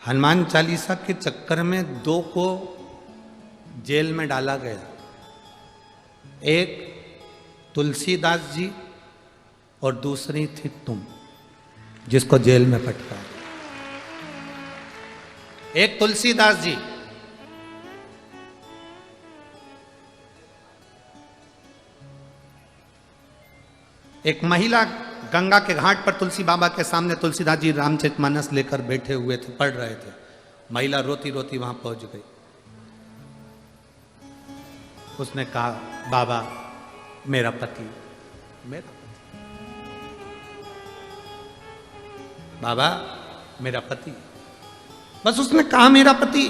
हनुमान चालीसा के चक्कर में दो को जेल में डाला गया। एक तुलसीदास जी और दूसरी थी तुम, जिसको जेल में पटका। एक तुलसीदास जी, एक महिला गंगा के घाट पर तुलसी बाबा के सामने तुलसीदास जी रामचरितमानस लेकर बैठे हुए थे, पढ़ रहे थे। महिला रोती रोती वहां पहुंच गई। उसने कहा, बाबा मेरा पति, मेरा पति, बाबा मेरा पति। बस उसने कहा मेरा पति।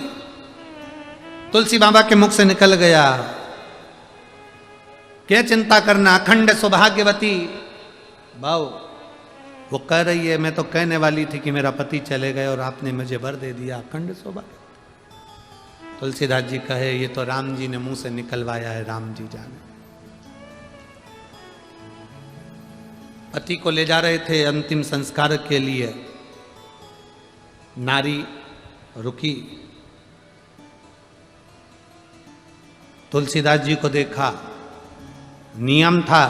तुलसी बाबा के मुख से निकल गया, क्या चिंता करना, अखंड सौभाग्यवती। भाव वो कह रही है, मैं तो कहने वाली थी कि मेरा पति चले गए और आपने मुझे वर दे दिया, अखंड सौभाग्य। तुलसीदास जी कहे, ये तो राम जी ने मुंह से निकलवाया है, राम जी जाने। पति को ले जा रहे थे अंतिम संस्कार के लिए, नारी रुकी। तुलसीदास जी को देखा, नियम था,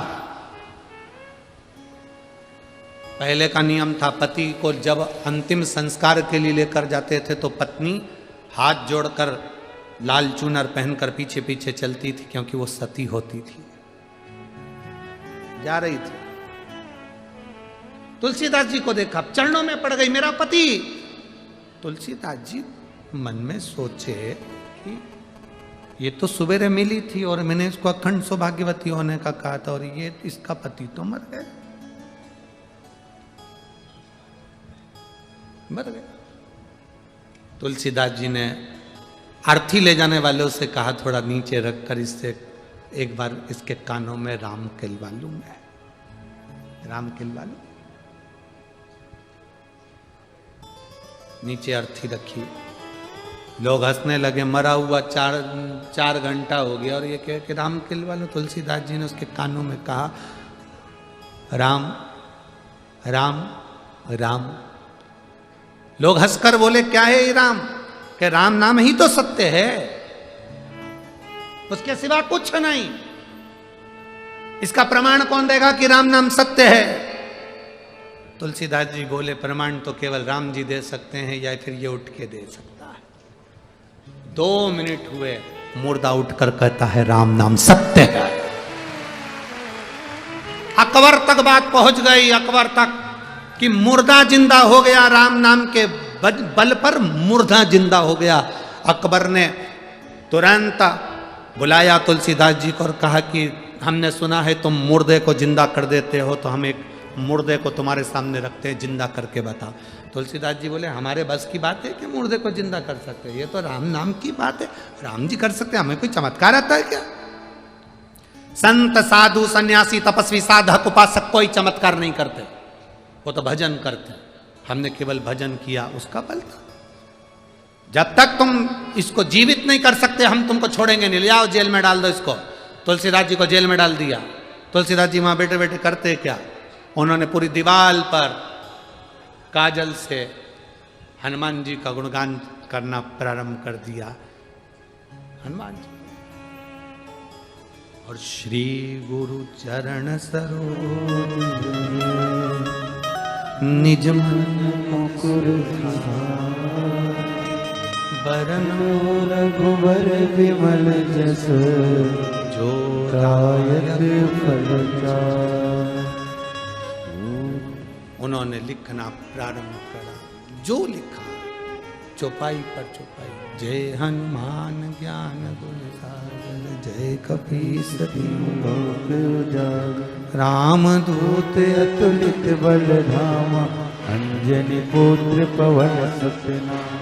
पहले का नियम था, पति को जब अंतिम संस्कार के लिए लेकर जाते थे तो पत्नी हाथ जोड़कर लाल चूनर पहनकर पीछे पीछे चलती थी, क्योंकि वो सती होती थी, जा रही थी। तुलसीदास जी को देखा, चरणों में पड़ गई, मेरा पति। तुलसीदास जी मन में सोचे कि ये तो सवेरे मिली थी और मैंने इसको अखंड सौभाग्यवती होने का कहा था, और ये इसका पति तो मर गए, मर गए। तुलसीदास जी ने आरती ले जाने वालों से कहा, थोड़ा नीचे रखकर इससे एक बार इसके कानों में राम किलवा लूं, मैं राम किलवा लूं। नीचे अर्थी रखी, लोग हंसने लगे, मरा हुआ चार घंटा हो गया और ये कह कि राम किलवा लो। तुलसीदास जी ने उसके कानों में कहा, राम राम राम। लोग हंसकर बोले, क्या है ये राम? कि राम नाम ही तो सत्य है, उसके सिवा कुछ नहीं। इसका प्रमाण कौन देगा कि राम नाम सत्य है? तुलसीदास जी बोले, प्रमाण तो केवल राम जी दे सकते हैं, या फिर ये उठ के दे सकता है। 2 मिनट हुए, मुर्दा उठकर कहता है, राम नाम सत्य है। अकबर तक बात पहुंच गई, अकबर तक, कि मुर्दा जिंदा हो गया, राम नाम के बल पर मुर्दा जिंदा हो गया। अकबर ने तुरंत बुलाया तुलसीदास जी को और कहा कि हमने सुना है तुम मुर्दे को जिंदा कर देते हो, तो हम एक मुर्दे को तुम्हारे सामने रखते हैं, जिंदा करके बताओ। तुलसीदास जी बोले, हमारे बस की बात है कि मुर्दे को जिंदा कर सकते हैं, ये तो राम नाम की बात है, राम जी कर सकते हैं, हमें कोई चमत्कार आता है क्या? संत साधु सन्यासी तपस्वी साधक उपासक कोई चमत्कार नहीं करते, वो तो भजन करते हैं। हमने केवल भजन किया, उसका बल था। जब तक तुम इसको जीवित नहीं कर सकते, हम तुमको छोड़ेंगे नहीं, ले आओ जेल में डाल दो इसको। तुलसीदास जी को जेल में डाल दिया। तुलसीदास जी वहां बैठे बैठे करते क्या, उन्होंने पूरी दीवार पर काजल से हनुमान जी का गुणगान करना प्रारंभ कर दिया। हनुमान जी और श्री गुरु चरण सरोज निज मन मुकुर बरनो रघुबर विमल जस जो दायक फल चार। उन्होंने लिखना प्रारंभ करा, जो लिखा चौपाई पर चौपाई। जय हनुमान ज्ञान गुण सागर, जय कपीस तिहुँ लोक उजागर। रामदूत अतुलित बल धामा, अंजनी पुत्र पवन सुत नामा।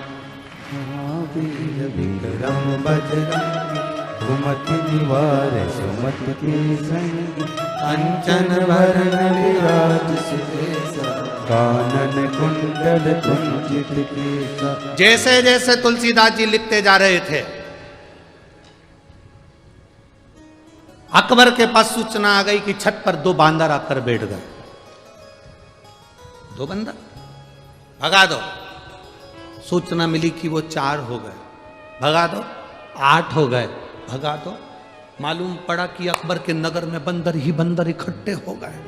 महावीर विक्रम बजरंगी, सुमति निवार सुमत के संगी। कंचन भरण विराज सुबेसा, कानन कुंडल कुंचित केसा। जैसे जैसे तुलसीदास जी लिखते जा रहे थे, अकबर के पास सूचना आ गई कि छत पर 2 बांदर आकर बैठ गए। 2 बंदर भगा दो। सूचना मिली कि वो 4 हो गए, भगा दो। 8 हो गए, भगा दो। मालूम पड़ा कि अकबर के नगर में बंदर ही बंदर इकट्ठे हो गए।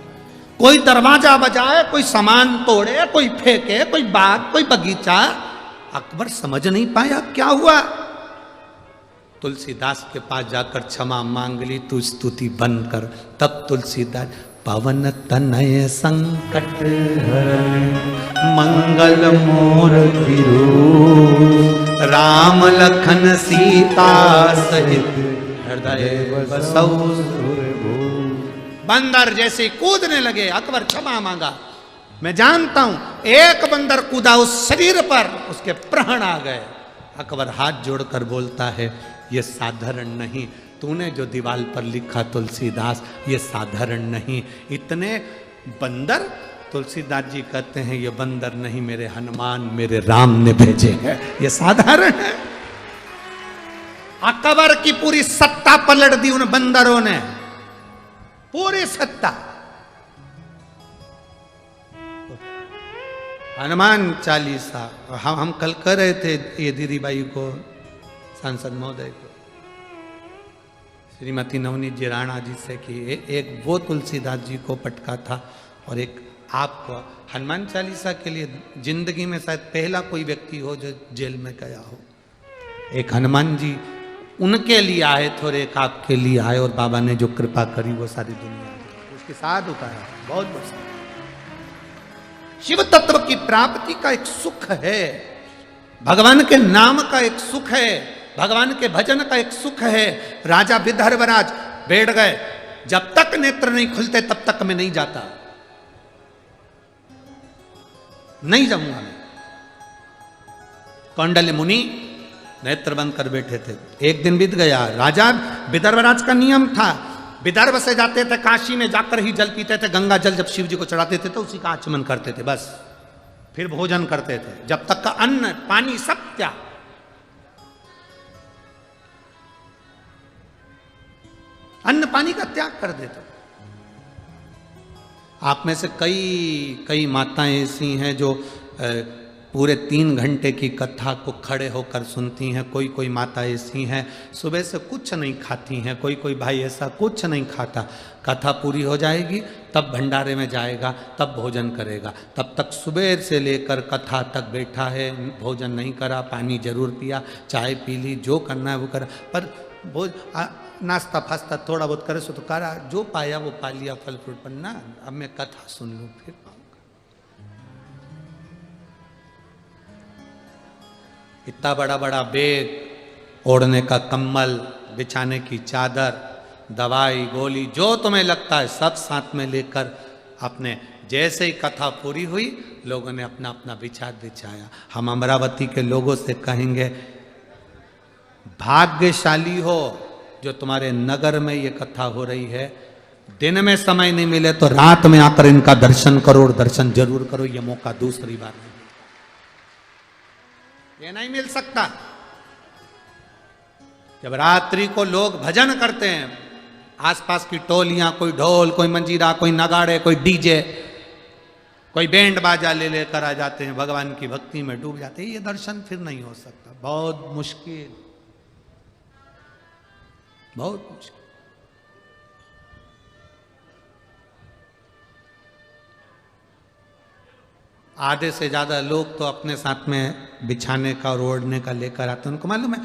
कोई दरवाजा बजाए, कोई सामान तोड़े, कोई फेंके, कोई बाग, कोई बगीचा। अकबर समझ नहीं पाया क्या हुआ। तुलसीदास के पास जाकर क्षमा मांग ली, तू स्तुति बंद कर। तब तुलसीदास पवन तनय संकट हरण मंगल मूर्ति रूप राम लखन सीता सहित हृदय बसौ। बंदर जैसे कूदने लगे, अकबर क्षमा मांगा। मैं जानता हूं एक बंदर कूदा उस शरीर पर, उसके प्राण आ गए। अकबर हाथ जोड़कर बोलता है, ये साधारण नहीं, तूने जो दीवार पर लिखा तुलसीदास, ये साधारण नहीं। इतने बंदर, तुलसीदास जी कहते हैं ये बंदर नहीं, मेरे हनुमान, मेरे राम ने भेजे हैं, ये साधारण है। अकबर की पूरी सत्ता पलट दी उन बंदरों ने, पूरी सत्ता। हनुमान चालीसा हम कल कर रहे थे ये दीदी बाई को, सांसद महोदय को, श्रीमती नवनीत जी राणा जी से कि एक वो तुलसीदास जी को पटका था और एक आपको। हनुमान चालीसा के लिए जिंदगी में शायद पहला कोई व्यक्ति हो जो जेल में गया हो। एक हनुमान जी उनके लिए आए थे और एक आपके लिए आए, और बाबा ने जो कृपा करी वो सारी दुनिया उसके साथ उतारा। बहुत बहुत शिव तत्व की प्राप्ति का एक सुख है, भगवान के नाम का एक सुख है, भगवान के भजन का एक सुख है। राजा विदर्भराज बैठ गए, जब तक नेत्र नहीं खुलते तब तक मैं नहीं जाता, नहीं जाऊंगा मैं। कौंडल्य मुनि नेत्र बंद कर बैठे थे। एक दिन बीत गया। राजा विदर्भराज का नियम था, विदर्भ से जाते थे काशी में, जाकर ही जल पीते थे। गंगा जल जब शिव जी को चढ़ाते थे तो उसी का आचमन करते थे, बस फिर भोजन करते थे। जब तक का अन्न पानी सब त्याग। अन्न पानी का त्याग कर देते। आप में से कई माताएं ऐसी हैं जो पूरे 3 घंटे की कथा को खड़े होकर सुनती हैं। कोई माता ऐसी हैं सुबह से कुछ नहीं खाती हैं। कोई भाई ऐसा कुछ नहीं खाता। कथा पूरी हो जाएगी तब भंडारे में जाएगा, तब भोजन करेगा। तब तक सुबह से लेकर कथा तक बैठा है, भोजन नहीं करा, पानी जरूर पिया, चाय पी ली, जो करना है वो करा। पर नाश्ता फास्ता थोड़ा बहुत करे सो तो करा, जो पाया वो पा लिया, फल फ्रूट। पर ना, अब मैं कथा सुन लूँ फिर पाऊंगा। इतना बड़ा बड़ा बैग, ओढ़ने का कम्बल, बिछाने की चादर, दवाई गोली, जो तुम्हें लगता है सब साथ में लेकर अपने। जैसे ही कथा पूरी हुई लोगों ने अपना अपना बिछाया। हम अमरावती के लोगों से कहेंगे, भाग्यशाली हो जो तुम्हारे नगर में ये कथा हो रही है। दिन में समय नहीं मिले तो रात में आकर इनका दर्शन करो, और दर्शन जरूर करो। ये मौका दूसरी बार नहीं, ये नहीं मिल सकता। जब रात्रि को लोग भजन करते हैं, आसपास की टोलियां, कोई ढोल, कोई मंजीरा, कोई नगाड़े, कोई डीजे, कोई बैंड बाजा ले लेकर आ जाते हैं, भगवान की भक्ति में डूब जाते हैं। ये दर्शन फिर नहीं हो सकता, बहुत मुश्किल, बहुत मुश्किल। आधे से ज्यादा लोग तो अपने साथ में बिछाने का और ओढ़ने का लेकर आते हैं। उनको मालूम है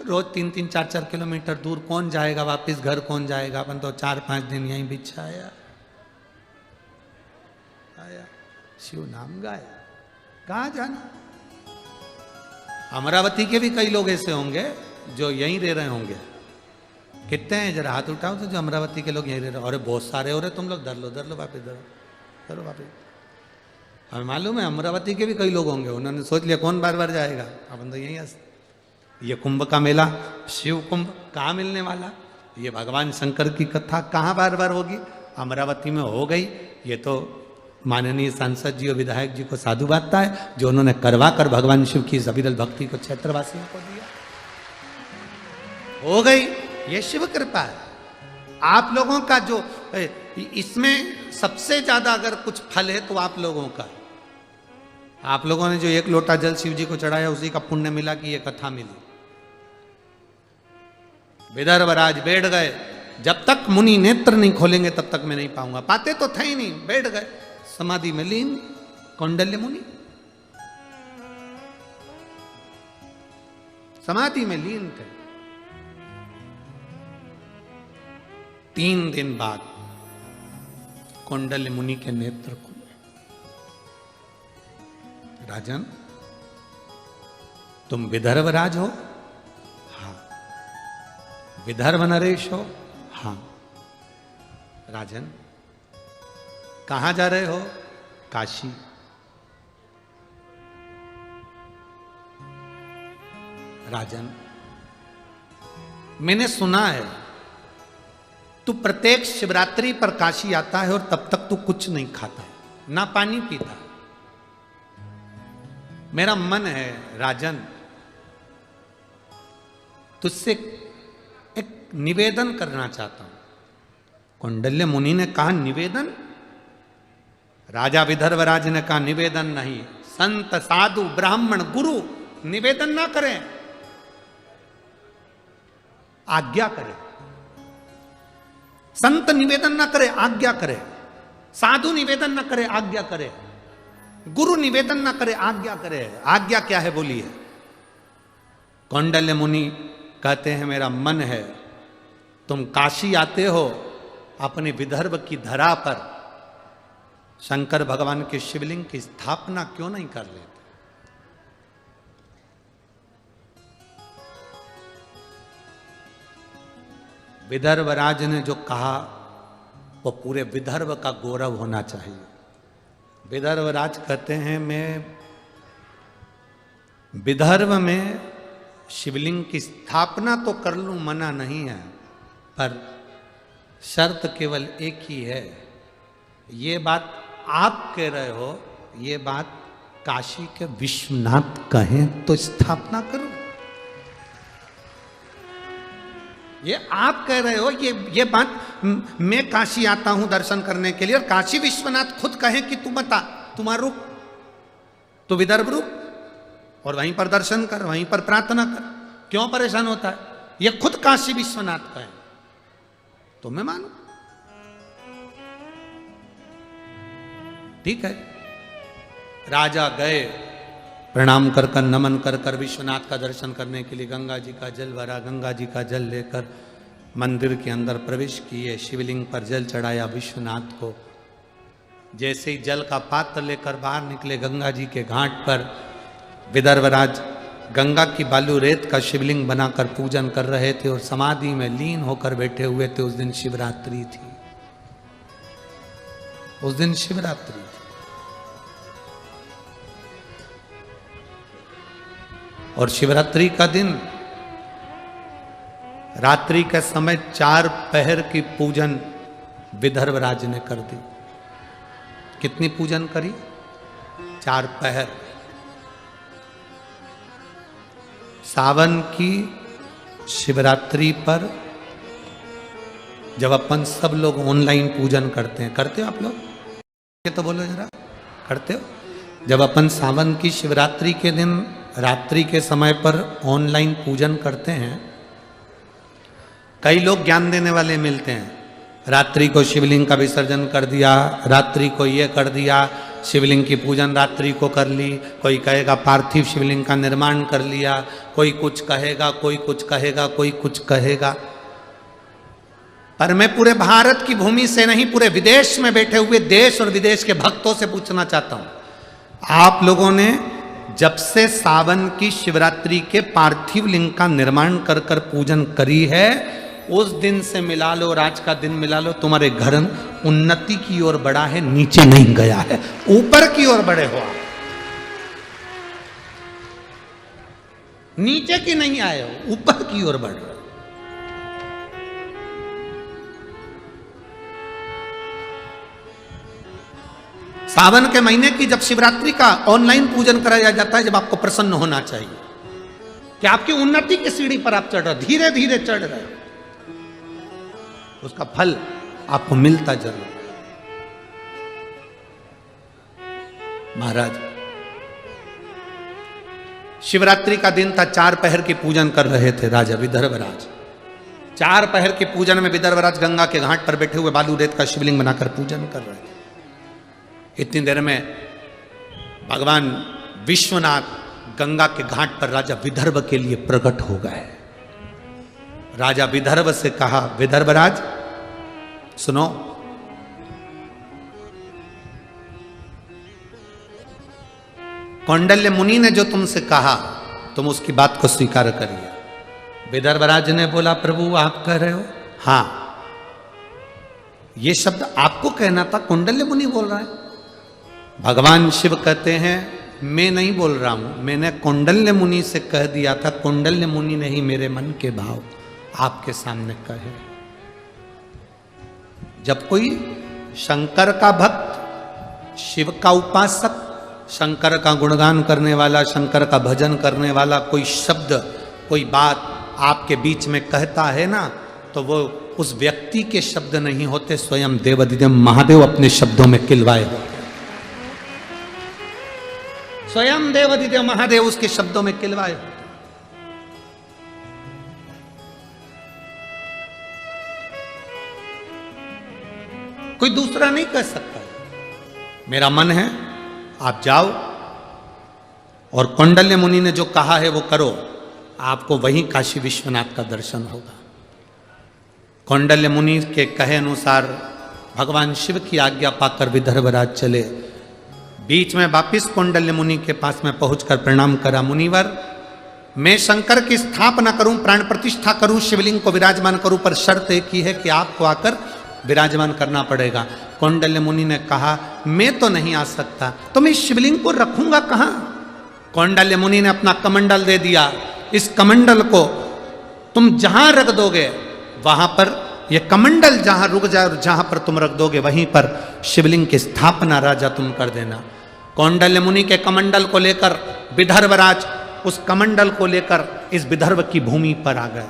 रोज 3-3, 4-4 किलोमीटर दूर कौन जाएगा, वापस घर कौन जाएगा। अपन तो 4-5 दिन यहीं बिछाया, आया, शिव नाम गाया, कहाँ जाना। अमरावती के भी कई लोग ऐसे होंगे जो यहीं रह रहे होंगे। कितने हैं, जरा हाथ उठाओ तो जो अमरावती के लोग यहीं रह रहे। अरे बहुत सारे हो रहे, तुम लोग धर लो वापस, धरो वापस। हमें मालूम है अमरावती के भी कई लोग होंगे, उन्होंने सोच लिया कौन बार बार जाएगा, अपन तो यहीं ये कुंभ का मेला, शिव कुंभ कहाँ मिलने वाला। ये भगवान शंकर की कथा कहाँ बार बार होगी, अमरावती में हो गई। ये तो माननीय सांसद जी और विधायक जी को साधु बातता है जो उन्होंने करवा कर भगवान शिव की अविरल भक्ति को क्षेत्रवासियों को दिया, हो गई। ये शिव कृपा है। आप लोगों का जो इसमें सबसे ज्यादा अगर कुछ फल है तो आप लोगों का, आप लोगों ने जो 1 लोटा जल शिव जी को चढ़ाया उसी का पुण्य मिला कि ये कथा मिली। विदर्भराज बैठ गए, जब तक मुनि नेत्र नहीं खोलेंगे तब तक मैं नहीं पाऊंगा। पाते तो थे ही नहीं, बैठ गए समाधि में लीन कौंडल्य मुनि, समाधि में लीन थे। 3 दिन बाद कौंडल्य मुनि के नेत्र खुले। राजन, तुम विदर्भ राज हो? हाँ। विदर्भ नरेश हो? हाँ। राजन, कहां जा रहे हो? काशी। राजन, मैंने सुना है तू प्रत्येक शिवरात्रि पर काशी आता है और तब तक तू कुछ नहीं खाता, ना पानी पीता। मेरा मन है राजन, तुझसे एक निवेदन करना चाहता हूं। कौंडल्य मुनि ने कहा, निवेदन? राजा विदर्भराज ने कहा, निवेदन नहीं, संत साधु ब्राह्मण गुरु निवेदन ना करें, आज्ञा करें। संत निवेदन ना करे, आज्ञा करे। साधु निवेदन ना करे, आज्ञा करे। गुरु निवेदन ना करे, आज्ञा करे। आज्ञा क्या है बोलिए? कौंडल्य मुनि कहते हैं, मेरा मन है तुम काशी आते हो, अपने विदर्भ की धरा पर शंकर भगवान के शिवलिंग की स्थापना क्यों नहीं कर लेते? विदर्भराज ने जो कहा वो पूरे विदर्भ का गौरव होना चाहिए। विदर्भराज कहते हैं, मैं विदर्भ में शिवलिंग की स्थापना तो कर लूं, मना नहीं है, पर शर्त केवल एक ही है। ये बात आप कह रहे हो, ये बात काशी के विश्वनाथ कहें तो स्थापना करो। ये आप कह रहे हो, ये बात मैं काशी आता हूं दर्शन करने के लिए, और काशी विश्वनाथ खुद कहें कि तू बता, तुम्हारा रुक, तो विदर्भ रुक और वहीं पर दर्शन कर, वहीं पर प्रार्थना कर। क्यों परेशान होता है? ये खुद काशी विश्वनाथ कहें तो मैं मानू। ठीक है। राजा गए, प्रणाम कर कर नमन कर कर विश्वनाथ का दर्शन करने के लिए गंगा जी का जल भरा, गंगा जी का जल लेकर मंदिर के अंदर प्रवेश किए, शिवलिंग पर जल चढ़ाया विश्वनाथ को। जैसे ही जल का पात्र लेकर बाहर निकले गंगा जी के घाट पर, विदर्भराज गंगा की बालू रेत का शिवलिंग बनाकर पूजन कर रहे थे और समाधि में लीन होकर बैठे हुए थे। उस दिन शिवरात्रि थी, उस दिन शिवरात्रि थी। और शिवरात्रि का दिन रात्रि के समय 4 पहर की पूजन विदर्भराज ने कर दी। कितनी पूजन करी? 4 पहर। सावन की शिवरात्रि पर जब अपन सब लोग ऑनलाइन पूजन करते हैं, करते हो आप लोग? ये तो बोलो जरा, करते हो? जब अपन सावन की शिवरात्रि के दिन रात्रि के समय पर ऑनलाइन पूजन करते हैं, कई लोग ज्ञान देने वाले मिलते हैं। रात्रि को शिवलिंग का विसर्जन कर दिया, रात्रि को ये कर दिया, शिवलिंग की पूजन रात्रि को कर ली। कोई कहेगा पार्थिव शिवलिंग का निर्माण कर लिया, कोई कुछ कहेगा, कोई कुछ कहेगा, कोई कुछ कहेगा। पर मैं पूरे भारत की भूमि से नहीं, पूरे विदेश में बैठे हुए देश और विदेश के भक्तों से पूछना चाहता हूं, आप लोगों ने जब से सावन की शिवरात्रि के पार्थिव लिंग का निर्माण कर कर पूजन करी है, उस दिन से मिला लो और आज का दिन मिला लो, तुम्हारे घर उन्नति की ओर बढ़ा है, नीचे नहीं गया है, ऊपर की ओर बढ़े हो आप, नीचे की नहीं आए हो, ऊपर की ओर बढ़ रहे हो। सावन के महीने की जब शिवरात्रि का ऑनलाइन पूजन कराया जाता है, जब आपको प्रसन्न होना चाहिए कि आपकी उन्नति की सीढ़ी पर आप चढ़ रहे हो, धीरे धीरे चढ़ रहे हो, उसका फल आपको मिलता जरूर। महाराज शिवरात्रि का दिन था, 4 पहर की पूजन कर रहे थे राजा विदर्भराज। 4 पहर के पूजन में विदर्भराज गंगा के घाट पर बैठे हुए बालू रेत का शिवलिंग बनाकर पूजन कर रहे थे। इतनी देर में भगवान विश्वनाथ गंगा के घाट पर राजा विदर्भ के लिए प्रकट हो गए। राजा विदर्भ से कहा, विदर्भराज सुनो, कौंडल्य मुनि ने जो तुमसे कहा तुम उसकी बात को स्वीकार करिए। विदर्भराज ने बोला, प्रभु आप कह रहे हो? हाँ, ये शब्द आपको कहना था, कौंडल्य मुनि बोल रहा है। भगवान शिव कहते हैं, मैं नहीं बोल रहा हूं, मैंने कौंडल्य मुनि से कह दिया था। कौंडल्य मुनि ने ही मेरे मन के भाव आपके सामने कहे। जब कोई शंकर का भक्त, शिव का उपासक, शंकर का गुणगान करने वाला, शंकर का भजन करने वाला कोई शब्द, कोई बात आपके बीच में कहता है ना, तो वो उस व्यक्ति के शब्द नहीं होते, स्वयं देवाधिदेव महादेव अपने शब्दों में किलवाए होते। स्वयं देवाधिदेव महादेव उसके शब्दों में किलवाए होते। कोई दूसरा नहीं कह सकता। मेरा मन है आप जाओ और कौंडल्य मुनि ने जो कहा है वो करो, आपको वहीं काशी विश्वनाथ का दर्शन होगा। कौंडल्य मुनि के कहे अनुसार भगवान शिव की आज्ञा पाकर विदर्भराज चले। बीच में वापिस कौंडल्य मुनि के पास में पहुंचकर प्रणाम करा, मुनिवर मैं शंकर की स्थापना करूं, प्राण प्रतिष्ठा करूं, शिवलिंग को विराजमान करूं, पर शर्त एक ही है कि आपको आकर विराजमान करना पड़ेगा। कौंडल्य मुनि ने कहा, मैं तो नहीं आ सकता, तो मैं शिवलिंग को रखूंगा कहां? कौंडल्य मुनि ने अपना कमंडल दे दिया। इस कमंडल को तुम जहां रख दोगे वहां पर, यह कमंडल जहां रुक जाए और जहां पर तुम रख दोगे वहीं पर शिवलिंग की स्थापना राजा तुम कर देना। कौंडल्य मुनि के कमंडल को लेकर विदर्भराज उस कमंडल को लेकर इस विदर्भ की भूमि पर आ गए।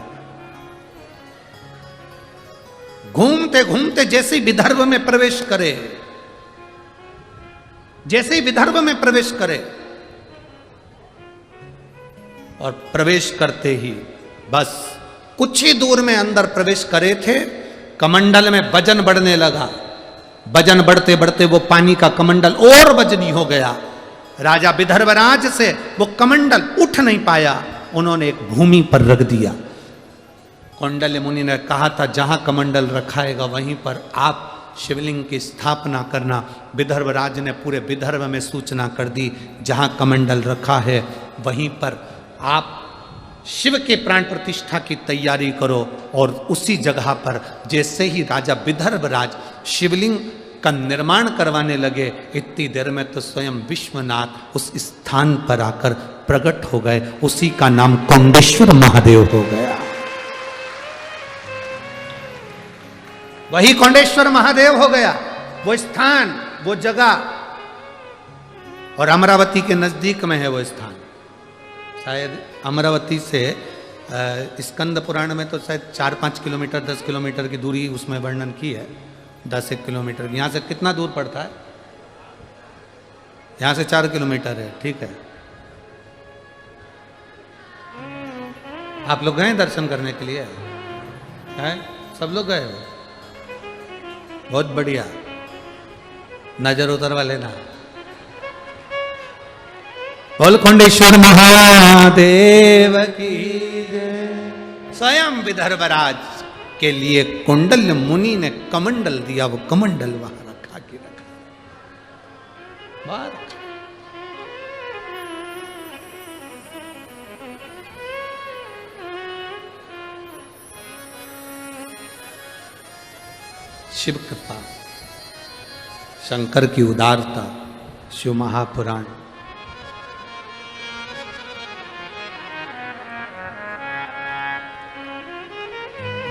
घूमते घूमते जैसे ही विदर्भ में प्रवेश करे, जैसे ही विदर्भ में प्रवेश करे, और प्रवेश करते ही बस कुछ ही दूर में अंदर प्रवेश करे थे, कमंडल में वजन बढ़ने लगा। वजन बढ़ते बढ़ते वो पानी का कमंडल और वजनी हो गया। राजा विदर्भराज से वो कमंडल उठ नहीं पाया, उन्होंने एक भूमि पर रख दिया। कौंडल्य मुनि ने कहा था, जहां कमंडल रखाएगा वहीं पर आप शिवलिंग की स्थापना करना। विदर्भराज ने पूरे विदर्भ में सूचना कर दी, जहां कमंडल रखा है वहीं पर आप शिव के प्राण प्रतिष्ठा की तैयारी करो। और उसी जगह पर जैसे ही राजा विदर्भराज शिवलिंग का निर्माण करवाने लगे, इतनी देर में तो स्वयं विश्वनाथ उस स्थान पर आकर प्रकट हो गए। उसी का नाम कौंडेश्वर महादेव हो गया। वही कौंडेश्वर महादेव हो गया, वो स्थान, वो जगह। और अमरावती के नजदीक में है वो स्थान। शायद अमरावती से स्कंद पुराण में तो शायद 4-5 किलोमीटर 10 किलोमीटर की दूरी उसमें वर्णन की है। 10-1 किलोमीटर। यहाँ से कितना दूर पड़ता है? यहाँ से 4 किलोमीटर है। ठीक है, आप लोग गए दर्शन करने के लिए? है सब लोग गए हो? बहुत बढ़िया, नजर उतरवा लेना। बोल कौंडेश्वर महादेव की जय। स्वयं विदर्भराज के लिए कौंडल्य मुनि ने कमंडल दिया, वो कमंडल वहां रखा के रखा। बात शिव कृपा, शंकर की उदारता, शिव महापुराण।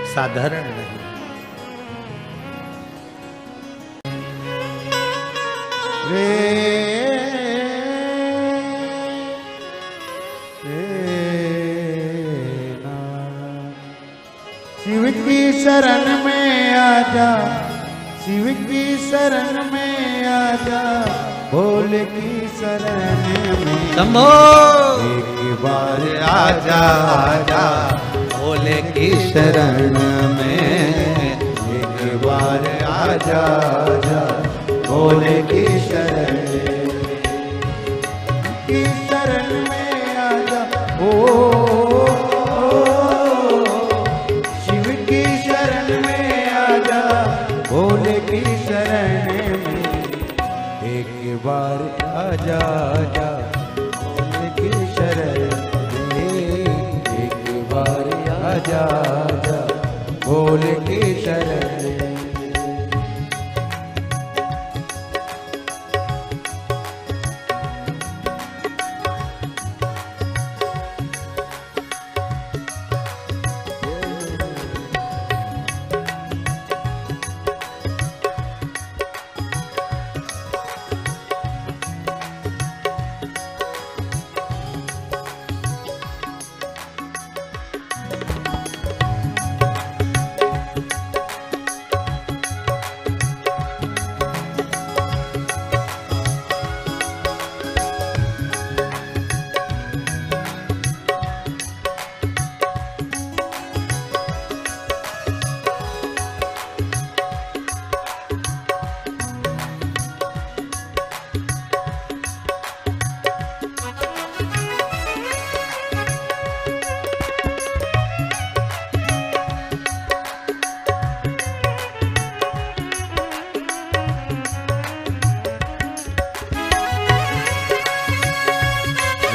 साधारण नहीं। शिव की शरण में आजा, शिव की शरण में आजा, भोले की शरण में शंभो एक बार आजा आजा भोले की शरण में, एक बार आजा आजा भोले की शरण में आजा। ओ शिव की शरण में आजा, भोले की शरण में एक बार आजा आजा भोले की शरण में, एक बार आजा आजा भोले की शरण में।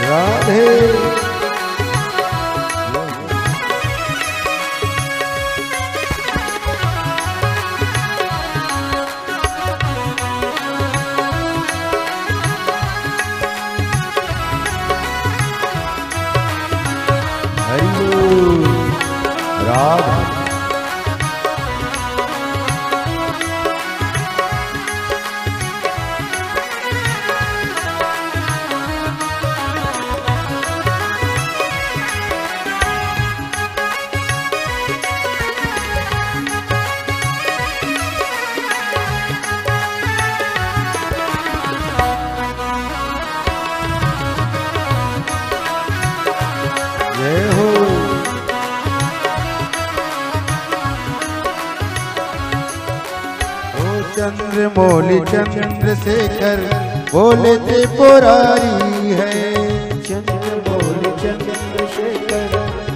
राधे हरि बोल राधा जय हो। ओ चंद्रमौली चंद्रशेखर बोले त्रिपुरारी है, चंद्रमौली चंद्रशेखर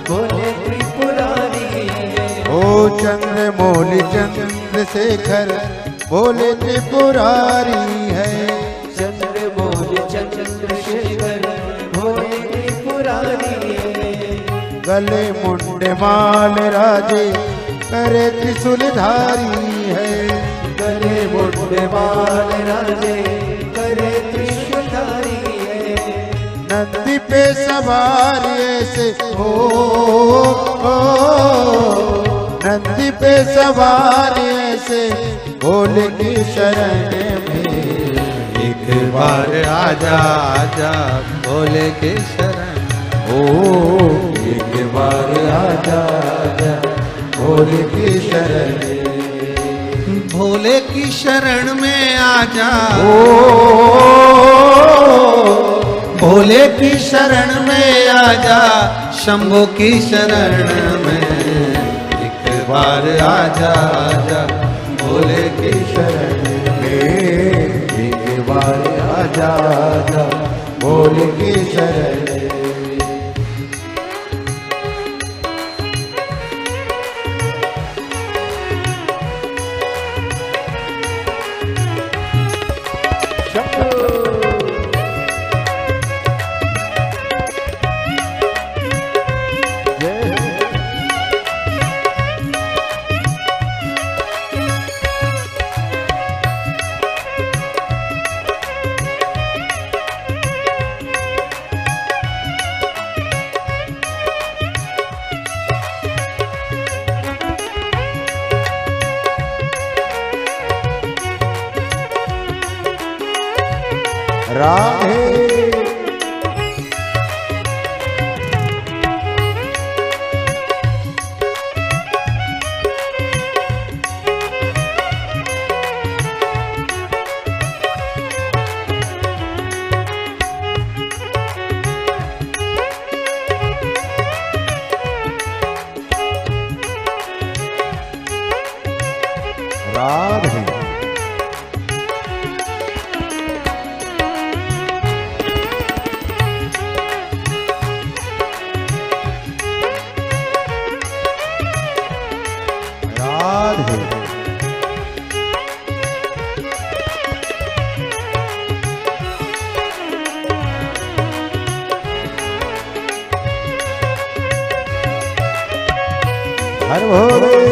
बोले त्रिपुरारी है। ओ चंद्रमौली चंद्रशेखर बोले त्रिपुरारी है, चंद्रमौली चंद्रशेखर बोले त्रिपुरारी है। गले मुंडे माल राजे करे त्रिशूलधारी है, गले मुंडे माल राजे करे त्रिशूलधारी है। नंदी पे सवार ऐसे हो, नंदी पे सवार ऐसे भोले की शरण में एक बार आजा आजा भोले की शरण। ओ एक बार आजा आजा भोले की शरण में, भोले की शरण में आजा, भोले की शरण में आजा, शंभो की शरण में एक बार आजा आजा भोले की शरण में, एक बार आजा आजा भोले की शरण में। राधे हर भोले।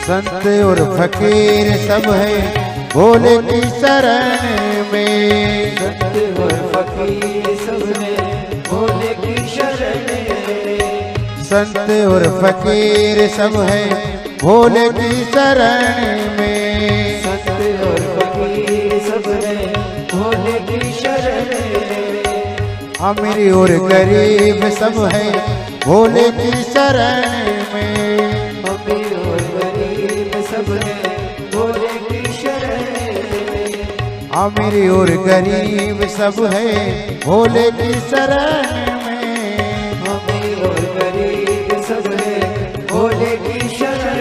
संत और फकीर सब है भोले की शरण में। संत और फकीर सब है भोले की शरण में। संत और फकीर सब है भोले की शरण में। संत और फकीर सब है भोले की शरण में। अमीर और गरीब सब है भोले की शरण में। अमीर और गरीब सब है भोले की शरण में। अमीर और गरीब सब है भोले की शरण में। अमीर और गरीब सब है भोले की शरण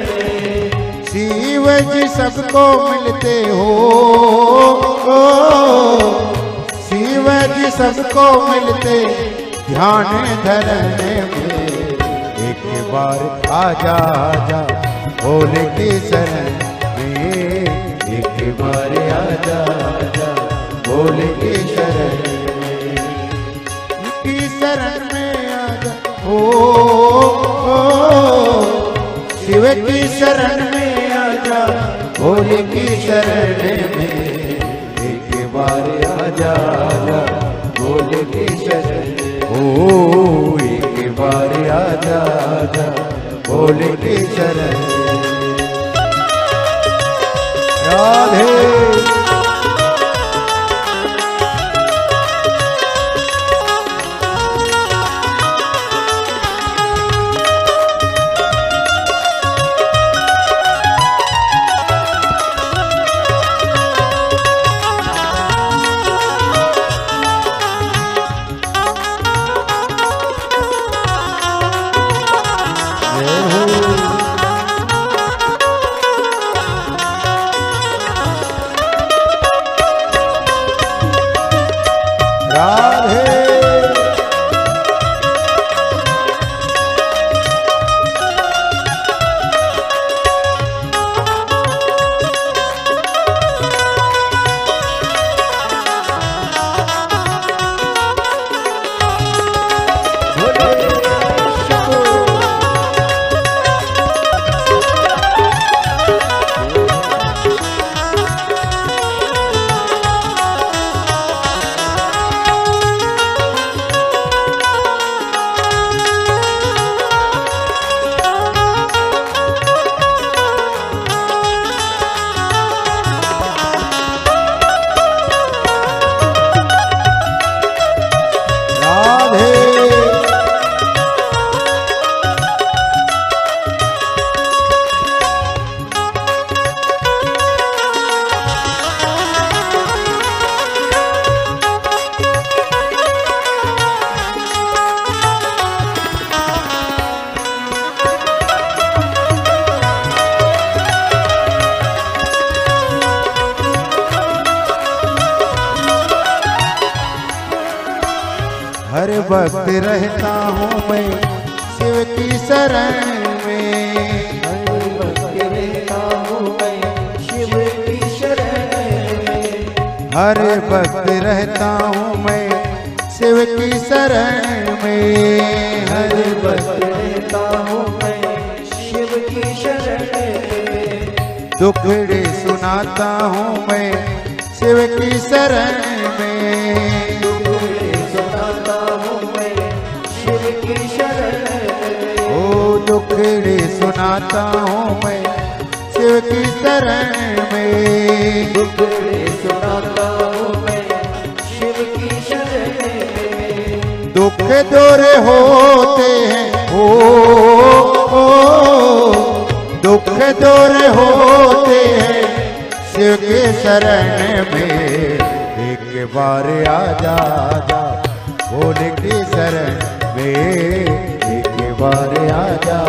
में। शिव जी सबको मिलते हो, शिव जी सबको मिलते ध्यान धरने में। एक बार आजा आजा भोले की शरण में। एक बार आजा आजा भोले की शरण में। की शरण में आजा ओ शिव की शरण में आजा भोले की शरण में। एक बार आजा आजा भोले की शरण ओ। एक बार आजा आजा भोले की शरण में। राधे हर वक्त रहता हूँ मैं शिव की शरण में। हर वक्त रहता हूँ मैं शिव की शरण में। हर वक्त रहता हूँ मैं शिव की शरण में। हर वक्त रहता हूँ मैं शिव की शरण में। दुखड़े सुनाता हूँ मैं शिव की शरण में। दुखड़े सुनाता हूँ मैं शिव की शरण में। दुखड़े सुनाता हूँ मैं शिव की शरण में। दुख दूर होते हैं ओ दुख दूर होते हैं शिव के शरण में एक बार आ जा जा, भोले की शरण में एक बार आ जा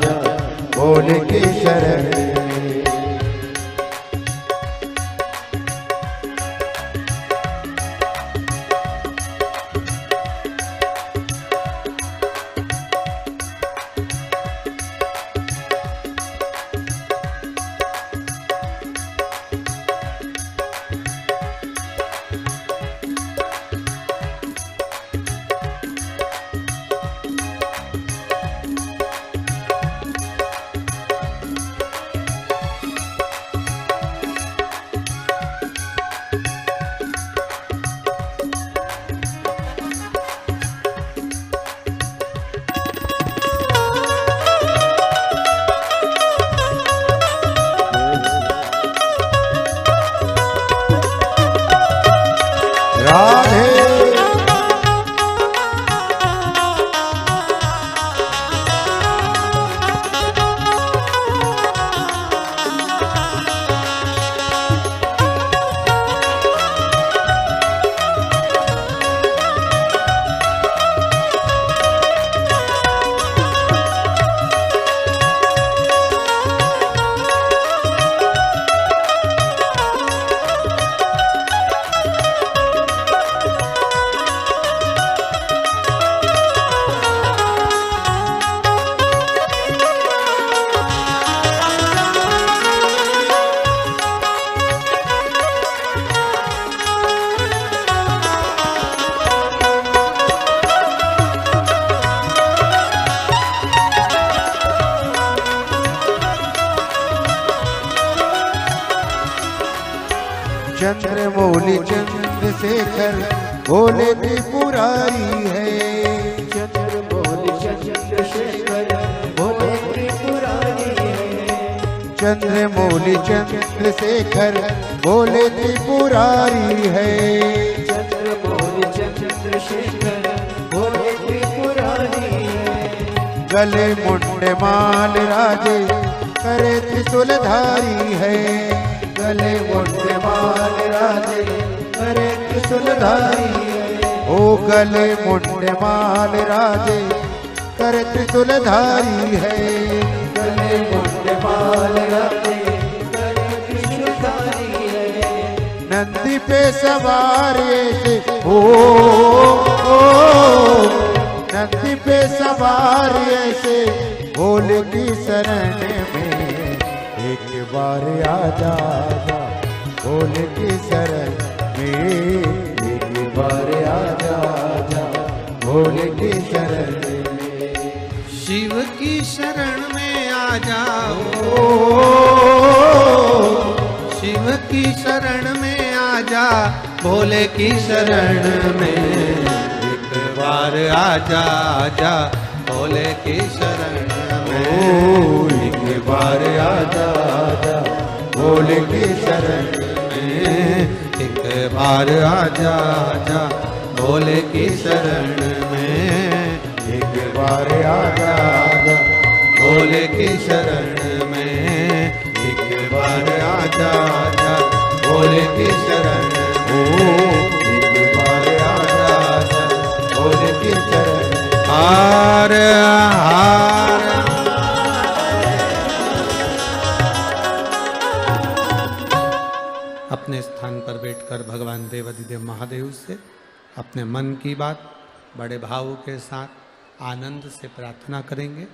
जा, भोले की शरण में। चंद्रमौली चंद्रशेखर भोले त्रिपुरारी है। चंद्रमौली चंद्रशेखर भोले त्रिपुरारी है। चंद्रमौली चंद्रशेखर भोले त्रिपुरारी है। चंद्रमौली चंद्रशेखर भोले त्रिपुरारी है। गले मुंड माल राजे करे त्रिशूलधारी है। गले मुंड माल राजे करे त्रिशूलधारी है। ओ गले मुंड माल राजे करे त्रिशूलधारी है। गले मुंड माल राजे करे त्रिशूलधारी है। नंदी पे सवार ऐसे नंदी पे सवार ऐसे भोले की शरण में एक बार आ जा जा, भोले की शरण में एक बार आ जा जा, भोले की शरण में। शिव की शरण में आ जाओ, शिव की शरण में आ जा, भोले की शरण में एक बार आ जा जा, भोले की शरण में एक बार आ जा जा, भोले की शरण में। एक बार आ जा जा, भोले की शरण में एक बार आ जा जा, भोले की शरण में एक बार आ जा जा, भोले की शरण एक बार आ जा जा, भोले की शरण। हार हार अपने स्थान पर बैठकर भगवान देवाधिदेव महादेव से अपने मन की बात बड़े भाव के साथ आनंद से प्रार्थना करेंगे।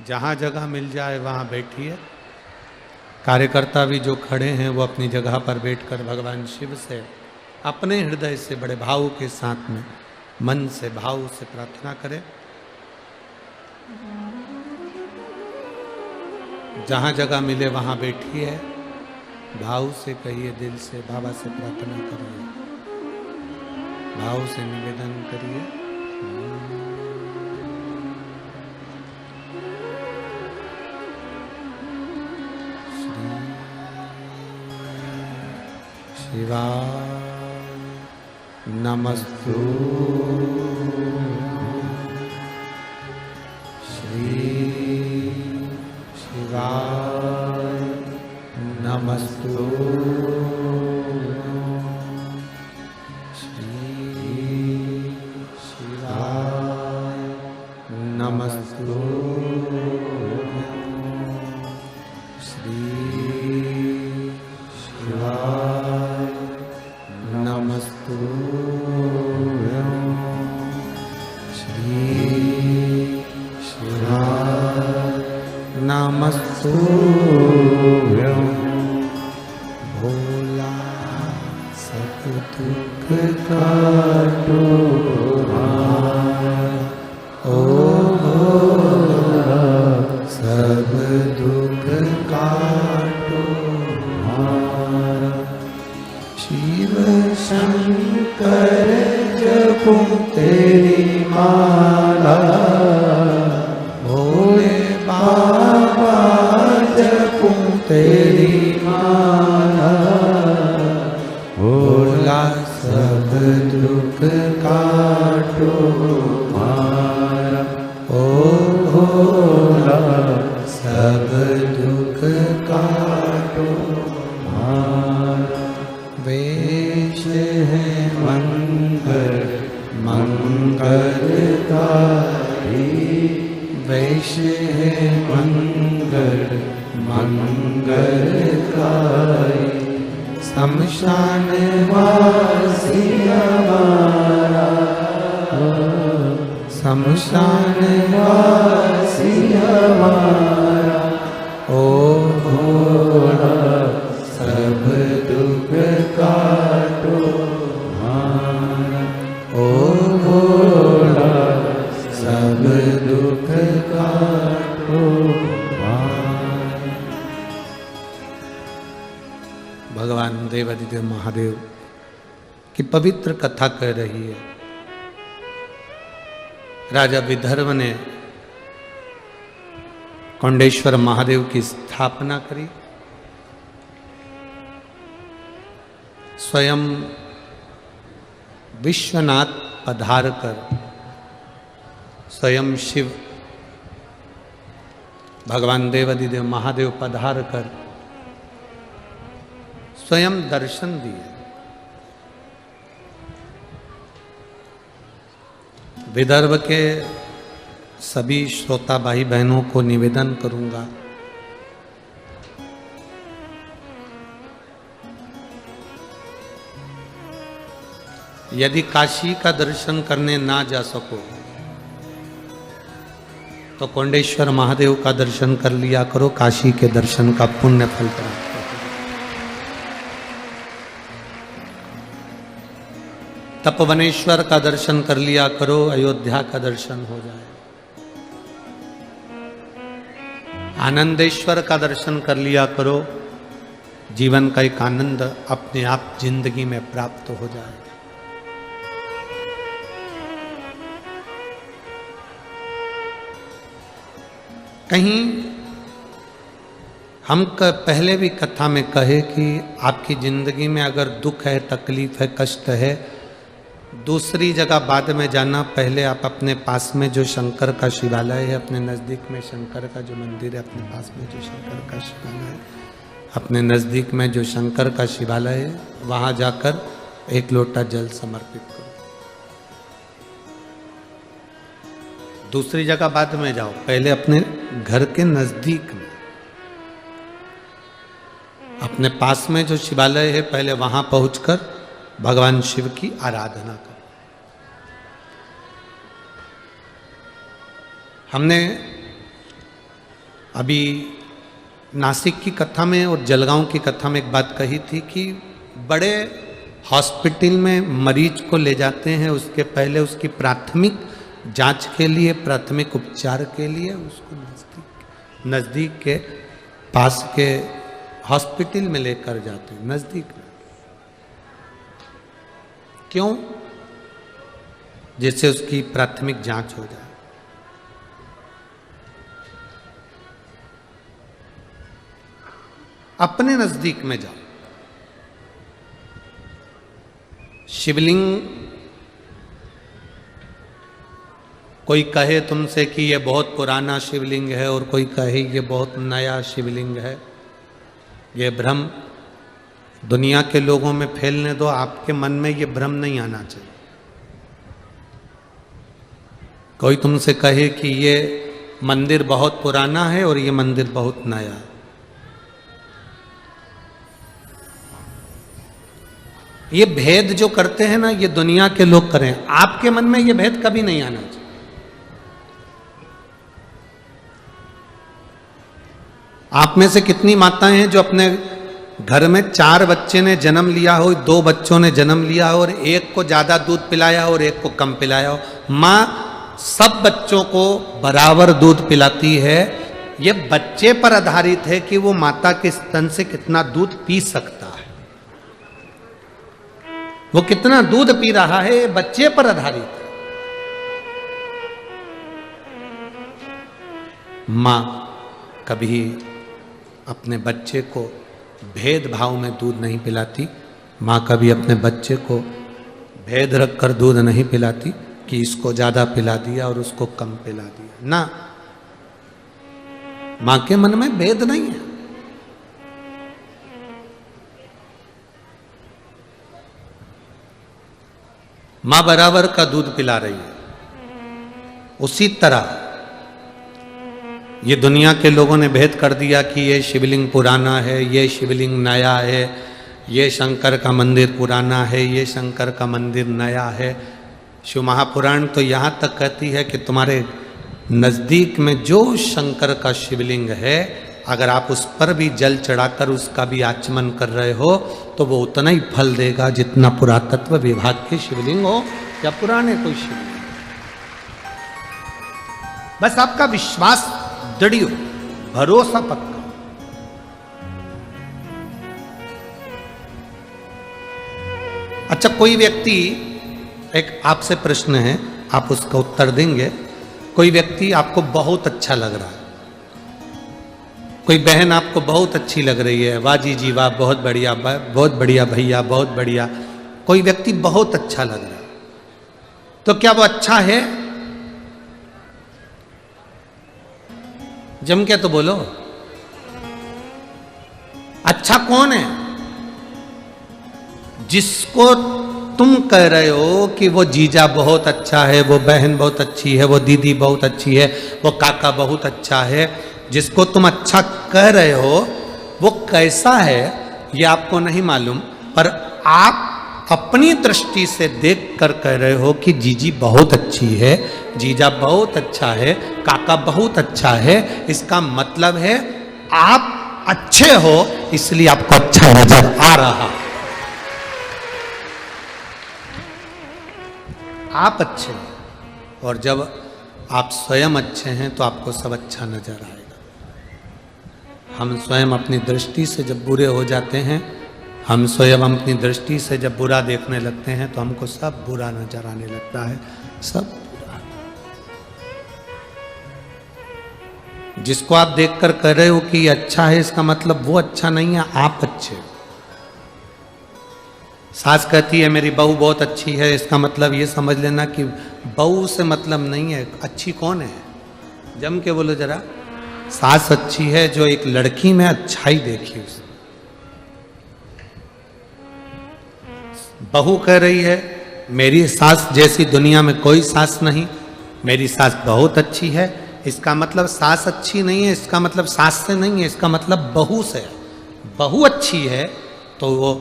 जहाँ जगह मिल जाए वहाँ बैठिए। कार्यकर्ता भी जो खड़े हैं वो अपनी जगह पर बैठकर भगवान शिव से अपने हृदय से बड़े भाव के साथ में मन से भाव से प्रार्थना करें। जहाँ जगह मिले वहाँ बैठिए, भाव से कहिए, दिल से बाबा से प्रार्थना करिए, भाव से निवेदन करिए। शिवाय नमस्तु, श्री शिवाय नमस्तु नमस्तु श्री शिवाय नमस्तु श्री शिवाय नमस्तु भोला सब दुख काटो ओ सब दुख काटो शिव शंकर जपो तेरी माला भोले बाबा जपो तेरी माला भोला सब दुख काटो ओ भोला सब दुख काटो वेश है मंगल मंगलकारी वेश है मंगल मंगलकारी शमशान वासी हमारा शमशान वासी हमारा ओ भोला सब दुख काटो ओ भोला सब दुख काटो। भगवान देवादिदेव महादेव की पवित्र कथा कह रही है। राजा विदर्भ ने कौंडेश्वर महादेव की स्थापना करी। स्वयं विश्वनाथ पधार कर स्वयं शिव भगवान देवादिदेव महादेव पधार कर स्वयं दर्शन दिए। विदर्भ के सभी श्रोता भाई बहनों को निवेदन करूंगा, यदि काशी का दर्शन करने ना जा सको तो कौंडेश्वर महादेव का दर्शन कर लिया करो। काशी के दर्शन का पुण्य फल प्राप्त हो। तपवनेश्वर का दर्शन कर लिया करो, अयोध्या का दर्शन हो जाए। आनंदेश्वर का दर्शन कर लिया करो, जीवन का एक आनंद अपने आप जिंदगी में प्राप्त हो जाए। कहीं हम पहले भी कथा में कहे कि आपकी जिंदगी में अगर दुख है, तकलीफ है, कष्ट है, दूसरी जगह बाद में जाना। पहले आप अपने पास में जो शंकर का शिवालय है, अपने नज़दीक में शंकर का जो मंदिर है, अपने पास में जो शंकर का शिवालय है, अपने नज़दीक में जो शंकर का शिवालय है, वहाँ जाकर एक लोटा जल समर्पित करो। दूसरी जगह बाद में जाओ, पहले अपने घर के नज़दीक में अपने पास में जो शिवालय है, पहले वहाँ पहुँचकर भगवान शिव की आराधना करो। हमने अभी नासिक की कथा में और जलगांव की कथा में एक बात कही थी कि बड़े हॉस्पिटल में मरीज को ले जाते हैं, उसके पहले उसकी प्राथमिक जांच के लिए, प्राथमिक उपचार के लिए उसको नज़दीक के पास के हॉस्पिटल में लेकर जाते हैं, नज़दीक में। क्यों? जिससे उसकी प्राथमिक जांच हो जाए। अपने नज़दीक में जाओ। शिवलिंग कोई कहे तुमसे कि ये बहुत पुराना शिवलिंग है और कोई कहे ये बहुत नया शिवलिंग है, ये भ्रम दुनिया के लोगों में फैलने दो, आपके मन में ये भ्रम नहीं आना चाहिए। कोई तुमसे कहे कि ये मंदिर बहुत पुराना है और ये मंदिर बहुत नया है, ये भेद जो करते हैं ना, ये दुनिया के लोग करें, आपके मन में ये भेद कभी नहीं आना चाहिए। आप में से कितनी माताएं हैं जो अपने घर में 4 बच्चे ने जन्म लिया हो, 2 बच्चों ने जन्म लिया हो और एक को ज्यादा दूध पिलाया हो और एक को कम पिलाया हो। मां सब बच्चों को बराबर दूध पिलाती है। ये बच्चे पर आधारित है कि वो माता के स्तन से कितना दूध पी सकता है, वो कितना दूध पी रहा है, ये बच्चे पर आधारित है। मां कभी अपने बच्चे को भेदभाव में दूध नहीं पिलाती। मां कभी अपने बच्चे को भेद रखकर दूध नहीं पिलाती कि इसको ज्यादा पिला दिया और उसको कम पिला दिया ना। मां के मन में भेद नहीं है। मां बराबर का दूध पिला रही है। उसी तरह ये दुनिया के लोगों ने भेद कर दिया कि ये शिवलिंग पुराना है, ये शिवलिंग नया है, ये शंकर का मंदिर पुराना है, ये शंकर का मंदिर नया है। शिव महापुराण तो यहाँ तक कहती है कि तुम्हारे नज़दीक में जो शंकर का शिवलिंग है, अगर आप उस पर भी जल चढ़ाकर उसका भी आचमन कर रहे हो तो वो उतना ही फल देगा जितना पुरातत्व विभाग के शिवलिंग हो या पुराने कोई शिवलिंग। बस आपका विश्वास दृढ़ हो, भरोसा पक्का। अच्छा, कोई व्यक्ति, एक आपसे प्रश्न है, आप उसका उत्तर देंगे। कोई व्यक्ति आपको बहुत अच्छा लग रहा है, कोई बहन आपको बहुत अच्छी लग रही है, वाह जी जी वाह, बहुत बढ़िया भैया, बहुत बढ़िया। कोई व्यक्ति बहुत अच्छा लग रहा है, तो क्या वो अच्छा है? जम के तो बोलो, अच्छा कौन है? जिसको तुम कह रहे हो कि वो जीजा बहुत अच्छा है, वो बहन बहुत अच्छी है, वो दीदी बहुत अच्छी है, वो काका बहुत अच्छा है, जिसको तुम अच्छा कह रहे हो वो कैसा है ये आपको नहीं मालूम, पर आप अपनी दृष्टि से देख कर कह रहे हो कि जीजी बहुत अच्छी है, जीजा बहुत अच्छा है, काका बहुत अच्छा है। इसका मतलब है आप अच्छे हो, इसलिए आपको अच्छा नजर आ रहा। आप अच्छे हैं और जब आप स्वयं अच्छे हैं तो आपको सब अच्छा नजर आएगा। हम स्वयं अपनी दृष्टि से जब बुरे हो जाते हैं, हम स्वयं अपनी दृष्टि से जब बुरा देखने लगते हैं तो हमको सब बुरा नजर आने लगता है, सब बुरा। जिसको आप देखकर कह रहे हो कि ये अच्छा है, इसका मतलब वो अच्छा नहीं है, आप अच्छे हो। सास कहती है मेरी बहू बहुत अच्छी है, इसका मतलब ये समझ लेना कि बहू से मतलब नहीं है, अच्छी कौन है? जम के बोलो जरा। सास अच्छी है जो एक लड़की में अच्छाई देखी उसने। बहू कह रही है मेरी सास जैसी दुनिया में कोई सास नहीं, मेरी सास बहुत अच्छी है, इसका मतलब सास अच्छी नहीं है, इसका मतलब सास से नहीं है, इसका मतलब बहू से है। बहू अच्छी है तो वो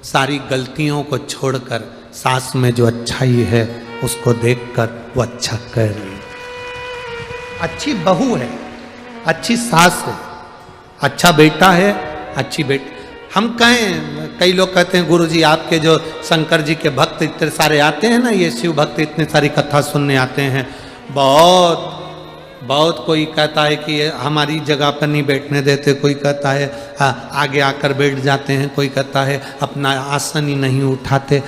सारी गलतियों को छोड़कर सास में जो अच्छाई है उसको देखकर वो अच्छा कह रही है। अच्छी बहू है, अच्छी सास है, अच्छा बेटा है, अच्छी बेटी। हम कहें, कई लोग कहते हैं गुरुजी आपके जो शंकर जी के भक्त इतने सारे आते हैं ना, ये शिव भक्त इतने सारी कथा सुनने आते हैं, बहुत बहुत कोई कहता है कि हमारी जगह पर नहीं बैठने देते, कोई कहता है आगे आकर बैठ जाते हैं, कोई कहता है अपना आसन ही नहीं उठाते,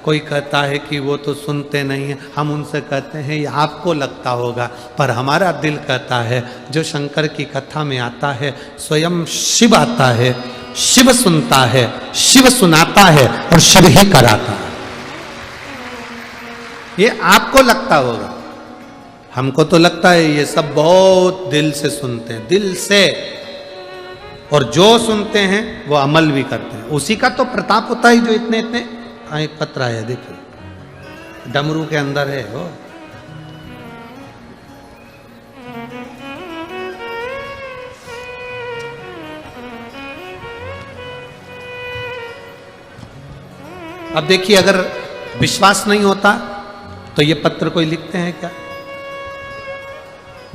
कोई कहता है कि वो तो सुनते नहीं हैं। हम उनसे कहते हैं ये आपको लगता होगा, पर हमारा दिल कहता है जो शंकर की कथा में आता है स्वयं शिव आता है, शिव सुनता है, शिव सुनाता है और शिव ही कराता है। ये आपको लगता होगा, हमको तो लगता है ये सब बहुत दिल से सुनते हैं, दिल से। और जो सुनते हैं वो अमल भी करते हैं। उसी का तो प्रताप होता है जो इतने इतने। एक पत्र आया देखिए, डमरू के अंदर है वो। अब देखिए, अगर विश्वास नहीं होता तो ये पत्र कोई लिखते हैं क्या?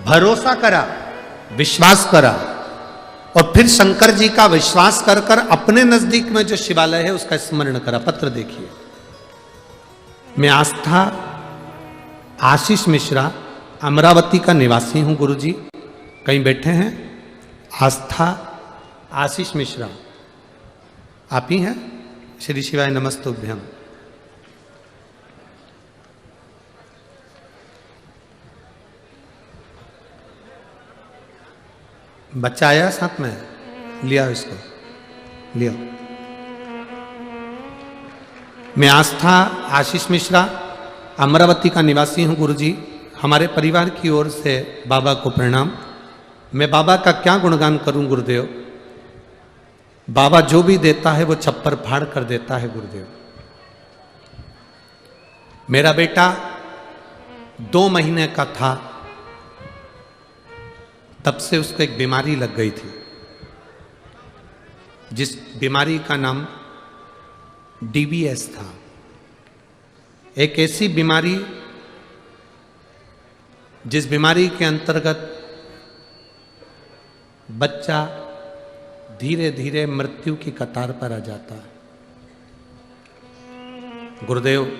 भरोसा करा, विश्वास करा, और फिर शंकर जी का विश्वास कर कर अपने नजदीक में जो शिवालय है उसका स्मरण करा। पत्र देखिए, मैं आस्था आशीष मिश्रा, अमरावती का निवासी हूं गुरुजी। कहीं बैठे हैं? आस्था आशीष मिश्रा, आप ही हैं? श्री शिवाय नमस्तुभ्यम। बच्चा आया साथ में? लिया इसको, लिया। मैं आस्था आशीष मिश्रा, अमरावती का निवासी हूं गुरुजी। हमारे परिवार की ओर से बाबा को प्रणाम। मैं बाबा का क्या गुणगान करूं गुरुदेव। बाबा जो भी देता है वो छप्पर फाड़ कर देता है गुरुदेव। मेरा बेटा 2 महीने का था, तब से उसको एक बीमारी लग गई थी, जिस बीमारी का नाम डीबीएस था। एक ऐसी बीमारी जिस बीमारी के अंतर्गत बच्चा धीरे धीरे मृत्यु की कतार पर आ जाता है। गुरुदेव,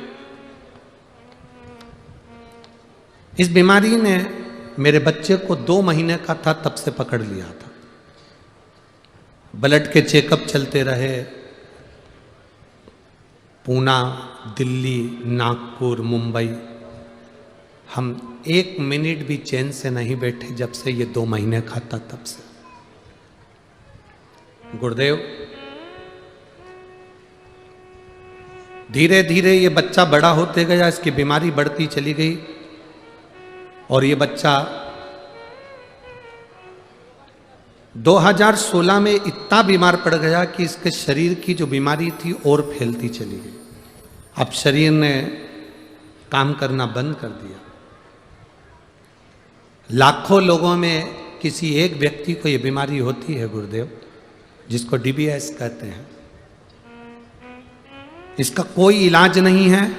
इस बीमारी ने मेरे बच्चे को 2 महीने का था तब से पकड़ लिया था। ब्लड के चेकअप चलते रहे, पूना, दिल्ली, नागपुर, मुंबई। हम 1 मिनट भी चैन से नहीं बैठे जब से ये 2 महीने का था तब से। गुरुदेव, धीरे धीरे ये बच्चा बड़ा होते गया, इसकी बीमारी बढ़ती चली गई, और ये बच्चा 2016 में इतना बीमार पड़ गया कि इसके शरीर की जो बीमारी थी और फैलती चली गई। अब शरीर ने काम करना बंद कर दिया। लाखों लोगों में किसी एक व्यक्ति को ये बीमारी होती है गुरुदेव, जिसको डीबीएस कहते हैं। इसका कोई इलाज नहीं है,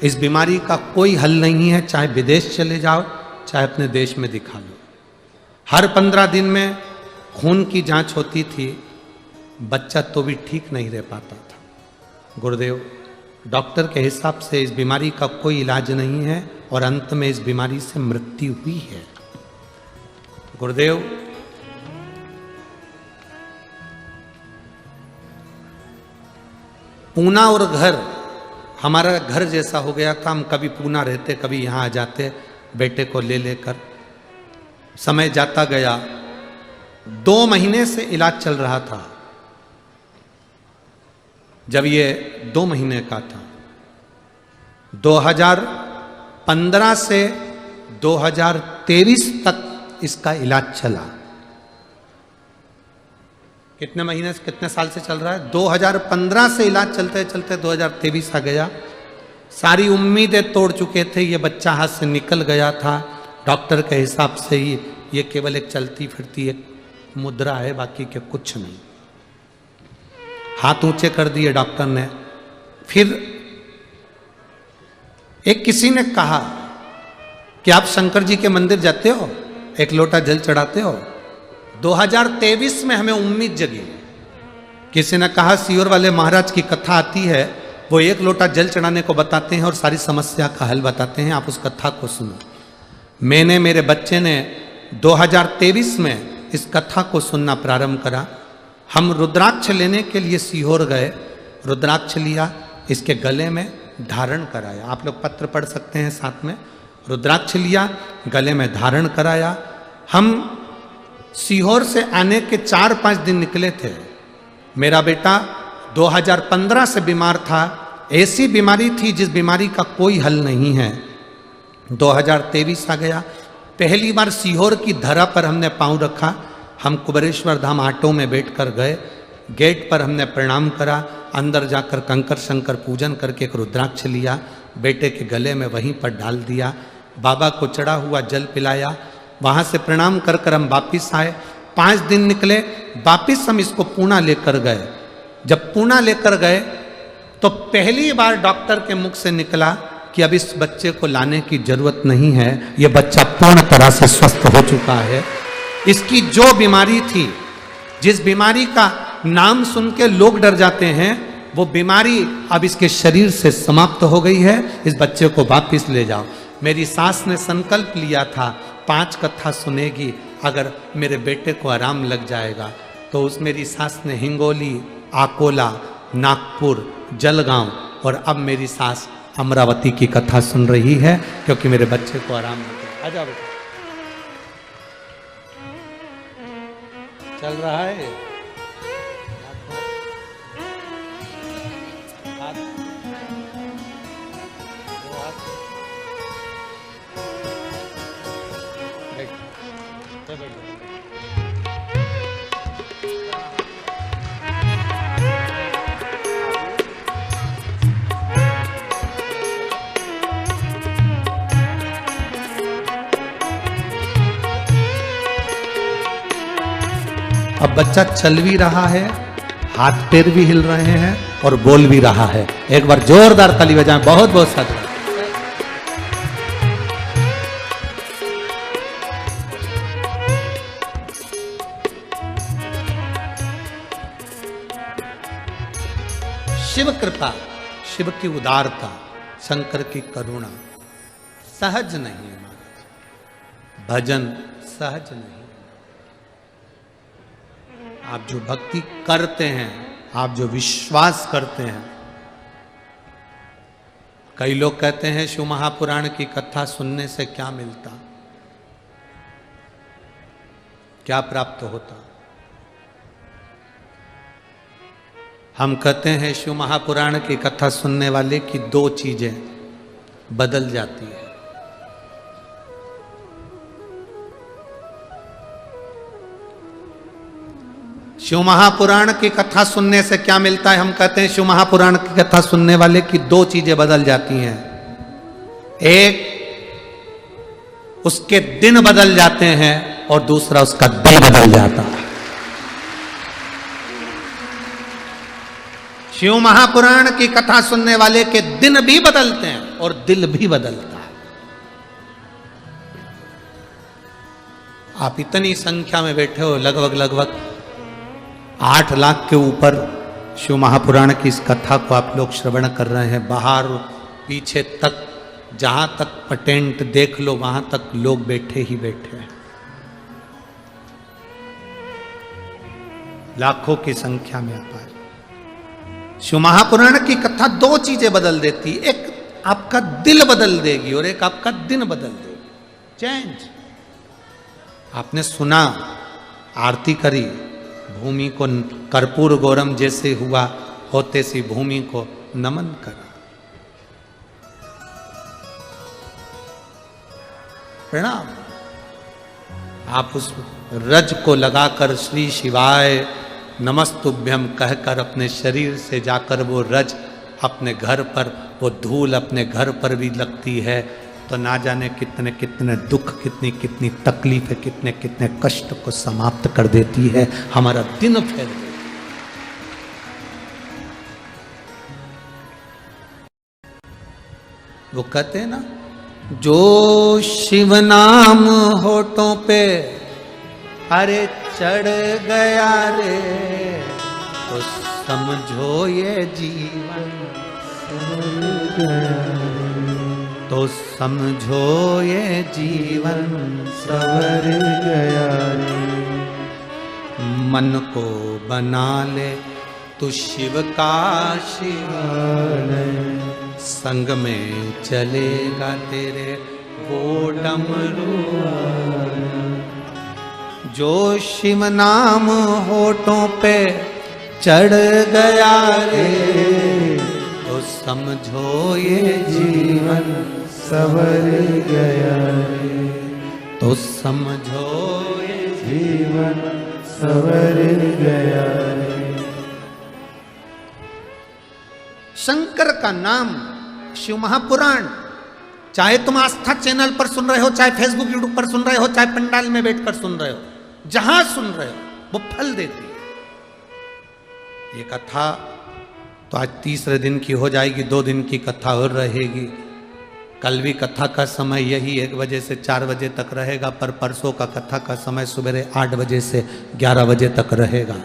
इस बीमारी का कोई हल नहीं है। चाहे विदेश चले जाओ, चाहे अपने देश में दिखा लो। हर 15 दिन में खून की जांच होती थी, बच्चा तो भी ठीक नहीं रह पाता था। गुरुदेव, डॉक्टर के हिसाब से इस बीमारी का कोई इलाज नहीं है, और अंत में इस बीमारी से मृत्यु हुई है। गुरुदेव, पूना और घर हमारा घर जैसा हो गया था। हम कभी पूना रहते, कभी यहाँ आ जाते बेटे को ले लेकर। समय जाता गया, 2 महीने से इलाज चल रहा था। जब ये 2 महीने का था, 2015 से 2023 तक इसका इलाज चला। कितने महीने से, कितने साल से चल रहा है? 2015 से इलाज चलते चलते 2023 आ गया। सारी उम्मीदें तोड़ चुके थे, ये बच्चा हाथ से निकल गया था। डॉक्टर के हिसाब से ही ये केवल एक चलती फिरती एक मुद्रा है, बाकी के कुछ नहीं। हाथ ऊंचे कर दिए डॉक्टर ने। फिर एक किसी ने कहा कि आप शंकर जी के मंदिर जाते हो, 1 लोटा जल चढ़ाते हो। 2023 में हमें उम्मीद जगी। किसी ने कहा सीहोर वाले महाराज की कथा आती है, वो 1 लोटा जल चढ़ाने को बताते हैं और सारी समस्या का हल बताते हैं, आप उस कथा को सुनो। मैंने, मेरे बच्चे ने 2023 में इस कथा को सुनना प्रारंभ करा। हम रुद्राक्ष लेने के लिए सीहोर गए, रुद्राक्ष लिया, इसके गले में धारण कराया। आप लोग पत्र पढ़ सकते हैं साथ में। रुद्राक्ष लिया, गले में धारण कराया। हम सीहोर से आने के 4-5 दिन निकले थे। मेरा बेटा 2015 से बीमार था। ऐसी बीमारी थी जिस बीमारी का कोई हल नहीं है। 2023 आ गया। पहली बार सीहोर की धरा पर हमने पांव रखा। हम कुबेरेश्वर धाम ऑटो में बैठकर गए। गेट पर हमने प्रणाम करा, अंदर जाकर कंकर शंकर पूजन करके एक रुद्राक्ष लिया, बेटे के गले में वहीं पर डाल दिया, बाबा को चढ़ा हुआ जल पिलाया। वहाँ से प्रणाम कर कर हम वापिस आए। 5 दिन निकले, वापिस हम इसको पूना लेकर गए। जब पूना लेकर गए तो पहली बार डॉक्टर के मुख से निकला कि अब इस बच्चे को लाने की जरूरत नहीं है, यह बच्चा पूर्ण तरह से स्वस्थ हो चुका है। इसकी जो बीमारी थी, जिस बीमारी का नाम सुन के लोग डर जाते हैं, वो बीमारी अब इसके शरीर से समाप्त हो गई है। इस बच्चे को वापिस ले जाओ। मेरी सास ने संकल्प लिया था 5 कथा सुनेगी, अगर मेरे बेटे को आराम लग जाएगा। तो उस मेरी सास ने हिंगोली, आकोला, नागपुर, जलगांव और अब मेरी सास अमरावती की कथा सुन रही है, क्योंकि मेरे बच्चे को आराम लगा। आजा बेटा, चल रहा है। अब बच्चा चल भी रहा है, हाथ पैर भी हिल रहे हैं और बोल भी रहा है। एक बार जोरदार ताली बजाएं। बहुत बहुत साधु। शिव कृपा, शिव की उदारता, शंकर की करुणा सहज नहीं है महाराज। भजन सहज नहीं। आप जो भक्ति करते हैं, आप जो विश्वास करते हैं। कई लोग कहते हैं शिव महापुराण की कथा सुनने से क्या मिलता, क्या प्राप्त होता। हम कहते हैं शिव महापुराण की कथा सुनने वाले की 2 चीजें बदल जाती है। शिव महापुराण की कथा सुनने से क्या मिलता है? हम कहते हैं शिव महापुराण की कथा सुनने वाले की 2 चीजें बदल जाती हैं। एक, उसके दिन बदल जाते हैं और दूसरा, उसका दिल बदल जाता है। शिव महापुराण की कथा सुनने वाले के दिन भी बदलते हैं और दिल भी बदलता है। आप इतनी संख्या में बैठे हो, लगभग 8 लाख के ऊपर शिव महापुराण की इस कथा को आप लोग श्रवण कर रहे हैं। बाहर पीछे तक, जहां तक पटेंट देख लो, वहां तक लोग बैठे ही बैठे हैं। लाखों की संख्या में आता है। शिव महापुराण की कथा 2 चीजें बदल देती, एक आपका दिल बदल देगी और एक आपका दिन बदल देगी। चेंज। आपने सुना, आरती करी, भूमि को कर्पूर गौरम जैसे हुआ, होते सी भूमि को नमन करा। प्रणाम। आप उस रज को लगाकर श्री शिवाय नमस्तुभ्यम कहकर अपने शरीर से जाकर वो रज अपने घर पर, वो धूल अपने घर पर भी लगती है, तो ना जाने कितने कितने दुख, कितनी कितनी तकलीफें, कितने कितने कष्ट को समाप्त कर देती है। हमारा दिन फेर देती है। वो कहते हैं ना, जो शिव नाम होठों पे अरे चढ़ गया रे, तो समझो ये जीवन सवर गया, तो समझो ये जीवन सवर गया रे। मन को बना ले तू शिव का शिवालय, संग में चलेगा तेरे वो डमरू। जो शिव नाम होठों पे चढ़ गया रे, तो समझो ये जीवन सवर गया रे, तो समझो ये जीवन संवर गया रे। शंकर का नाम, शिव महापुराण, चाहे तुम आस्था चैनल पर सुन रहे हो, चाहे फेसबुक यूट्यूब पर सुन रहे हो, चाहे पंडाल में बैठकर सुन रहे हो, जहां सुन रहे हो वो फल देती है। ये कथा तो आज तीसरे दिन की हो जाएगी, 2 दिन की कथा और रहेगी। कल भी कथा का समय यही 1 बजे से 4 बजे तक रहेगा, पर परसों का कथा का समय सुबह 8 बजे से 11 बजे तक रहेगा।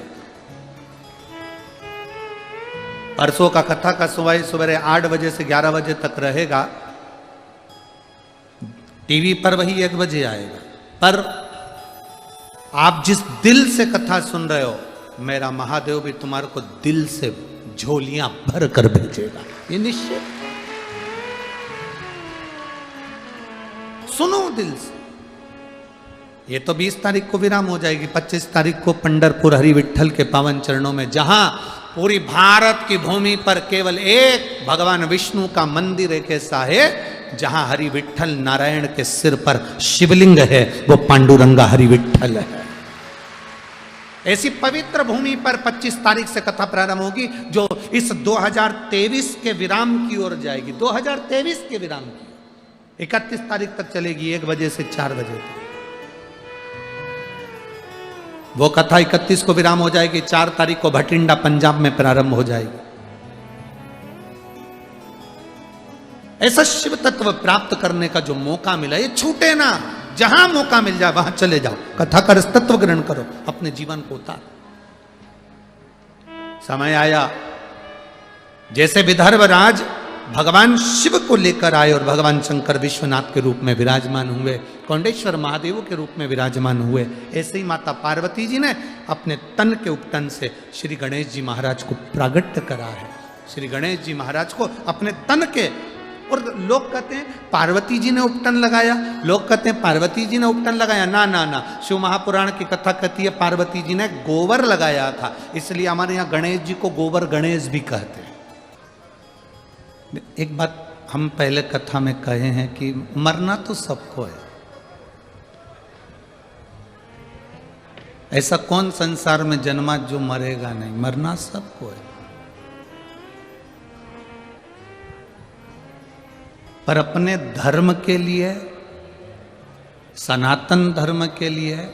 परसों का कथा का समय सुबह 8 बजे से 11 बजे तक रहेगा। टीवी पर वही 1 बजे आएगा, पर आप जिस दिल से कथा सुन रहे हो, मेरा महादेव भी तुम्हारे को दिल से झोलियां भर कर भेजेगा, ये निश्चित। सुनो दिल से। ये तो 20 तारीख को विराम हो जाएगी, 25 तारीख को पंढरपुर हरि विठल के पावन चरणों में, जहां पूरी भारत की भूमि पर केवल एक भगवान विष्णु का मंदिर एक ऐसा है जहां हरि विठल नारायण के सिर पर शिवलिंग है, वो पांडुरंगा हरि विठल है। ऐसी पवित्र भूमि पर 25 तारीख से कथा प्रारंभ होगी, जो इस 2023 के विराम की ओर जाएगी। 2023 के विराम की 31 तारीख तक चलेगी, 1 बजे से 4 बजे तक। वो कथा 31 को विराम हो जाएगी, 4 तारीख को भटिंडा पंजाब में प्रारंभ हो जाएगी। ऐसा शिव तत्व प्राप्त करने का जो मौका मिला, ये छूटे ना। जहां मौका मिल जाए वहां चले जाओ, कथा का तत्व ग्रहण करो, अपने जीवन को उतार। समय आया जैसे विदर्भ राज भगवान शिव को लेकर आए और भगवान शंकर विश्वनाथ के रूप में विराजमान हुए, कौंडेश्वर महादेव के रूप में विराजमान हुए, ऐसे ही माता पार्वती जी ने अपने तन के उपटन से श्री गणेश जी महाराज को प्रागट्य करा है। श्री गणेश जी महाराज को अपने तन के, और लोग कहते हैं पार्वती जी ने उपटन लगाया, लोग कहते हैं पार्वती जी ने उपटन लगाया। ना ना ना, शिव महापुराण की कथा कहती है पार्वती जी ने गोबर लगाया था, इसलिए हमारे यहाँ गणेश जी को गोबर गणेश भी कहते हैं। एक बात हम पहले कथा में कहे हैं कि मरना तो सबको है। ऐसा कौन संसार में जन्मा जो मरेगा नहीं, मरना सबको है। पर अपने धर्म के लिए, सनातन धर्म के लिए,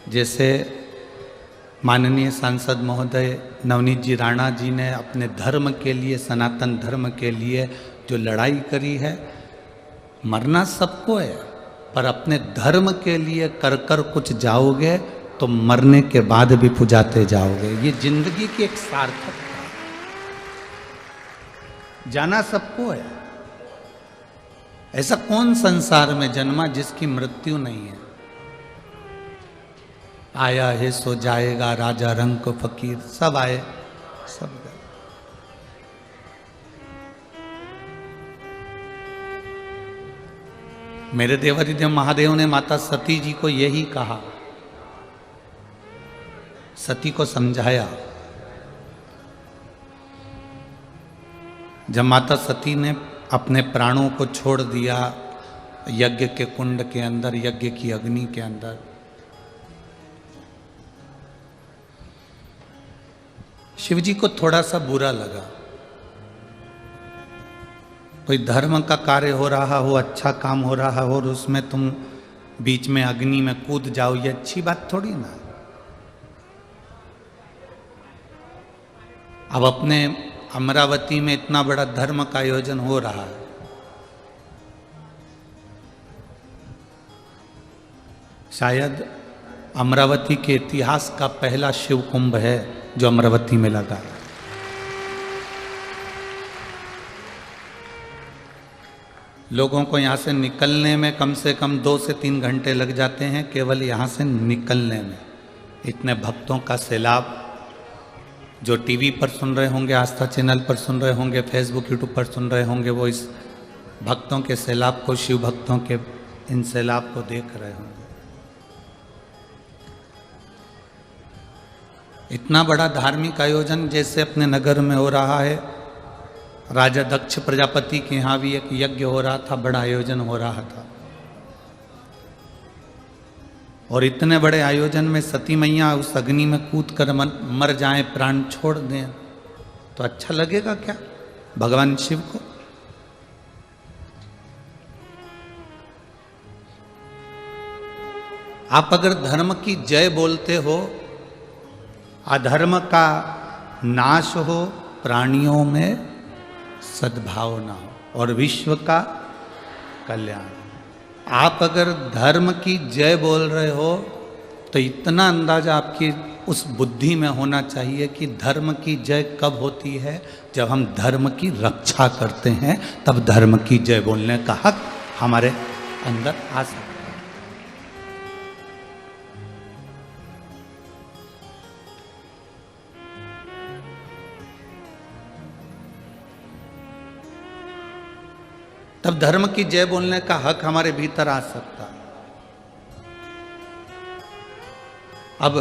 जैसे माननीय सांसद महोदय नवनीत जी राणा जी ने अपने धर्म के लिए, सनातन धर्म के लिए जो लड़ाई करी है, मरना सबको है, पर अपने धर्म के लिए कर कर कुछ जाओगे तो मरने के बाद भी पुजाते जाओगे। ये जिंदगी की एक सार्थकता। जाना सबको है। ऐसा कौन संसार में जन्मा जिसकी मृत्यु नहीं है? आया है सो जाएगा, राजा रंग को फकीर, सब आए सब गए। मेरे देवाधिदेव महादेव ने माता सती जी को यही कहा, सती को समझाया। जब माता सती ने अपने प्राणों को छोड़ दिया यज्ञ के कुंड के अंदर, यज्ञ की अग्नि के अंदर, शिव जी को थोड़ा सा बुरा लगा। कोई धर्म का कार्य हो रहा हो, अच्छा काम हो रहा हो, और उसमें तुम बीच में अग्नि में कूद जाओ, ये अच्छी बात थोड़ी ना। अब अपने अमरावती में इतना बड़ा धर्म का आयोजन हो रहा है, शायद अमरावती के इतिहास का पहला शिव कुंभ है जो अमरावती में लगा। लोगों को यहाँ से निकलने में कम से कम 2 से 3 घंटे लग जाते हैं, केवल यहाँ से निकलने में। इतने भक्तों का सैलाब, जो टीवी पर सुन रहे होंगे, आस्था चैनल पर सुन रहे होंगे, फेसबुक यूट्यूब पर सुन रहे होंगे, वो इस भक्तों के सैलाब को, शिव भक्तों के इन सैलाब को देख रहे होंगे। इतना बड़ा धार्मिक आयोजन जैसे अपने नगर में हो रहा है, राजा दक्ष प्रजापति के यहाँ भी एक यज्ञ हो रहा था, बड़ा आयोजन हो रहा था। और इतने बड़े आयोजन में सती मैया उस अग्नि में कूद कर मर जाएं, प्राण छोड़ दें, तो अच्छा लगेगा क्या भगवान शिव को? आप अगर धर्म की जय बोलते हो, अधर्म का नाश हो, प्राणियों में सद्भावना हो और विश्व का कल्याण। आप अगर धर्म की जय बोल रहे हो तो इतना अंदाजा आपकी उस बुद्धि में होना चाहिए कि धर्म की जय कब होती है? जब हम धर्म की रक्षा करते हैं, तब धर्म की जय बोलने का हक हमारे अंदर आ सकता है। तब धर्म की जय बोलने का हक हमारे भीतर आ सकता है। अब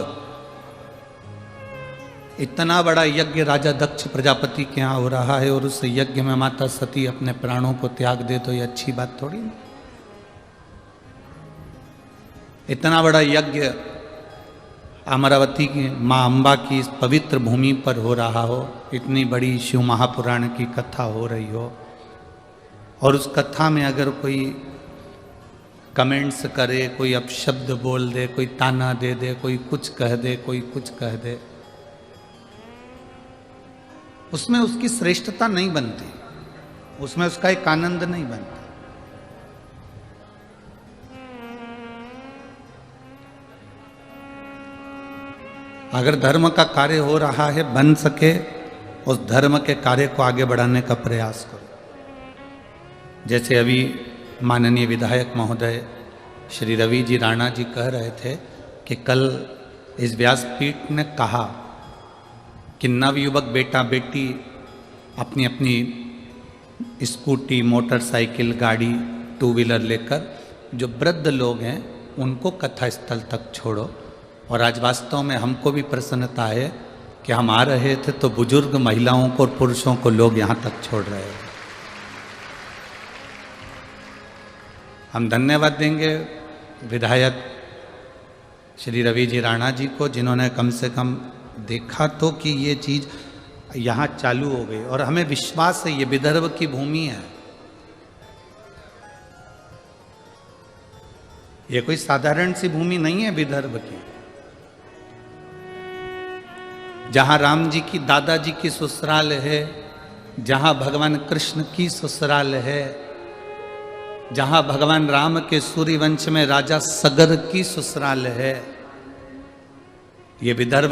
इतना बड़ा यज्ञ राजा दक्ष प्रजापति के यहाँ हो रहा है और उस यज्ञ में माता सती अपने प्राणों को त्याग दे, तो ये अच्छी बात थोड़ी नहीं। इतना बड़ा यज्ञ अमरावती की माँ अम्बा की इस पवित्र भूमि पर हो रहा हो, इतनी बड़ी शिव महापुराण की कथा हो रही हो, और उस कथा में अगर कोई कमेंट्स करे, कोई अपशब्द बोल दे, कोई ताना दे दे, कोई कुछ कह दे, कोई कुछ कह दे, उसमें उसकी श्रेष्ठता नहीं बनती, उसमें उसका एक आनंद नहीं बनता। अगर धर्म का कार्य हो रहा है, बन सके उस धर्म के कार्य को आगे बढ़ाने का प्रयास करो। जैसे अभी माननीय विधायक महोदय श्री रवि जी राणा जी कह रहे थे कि कल इस व्यासपीठ ने कहा कि नवयुवक बेटा बेटी अपनी अपनी स्कूटी, मोटरसाइकिल, गाड़ी, टू व्हीलर लेकर जो वृद्ध लोग हैं उनको कथा स्थल तक छोड़ो। और आज वास्तव में हमको भी प्रसन्नता है कि हम आ रहे थे तो बुजुर्ग महिलाओं को और पुरुषों को लोग यहाँ तक छोड़ रहे हैं। हम धन्यवाद देंगे विधायक श्री रवि जी राणा जी को, जिन्होंने कम से कम देखा तो कि ये चीज़ यहाँ चालू हो गई। और हमें विश्वास है ये विदर्भ की भूमि है, ये कोई साधारण सी भूमि नहीं है विदर्भ की। जहाँ राम जी की दादाजी की ससुराल है, जहाँ भगवान कृष्ण की ससुराल है, जहाँ भगवान राम के सूर्यवंश में राजा सगर की ससुराल है, ये विदर्भ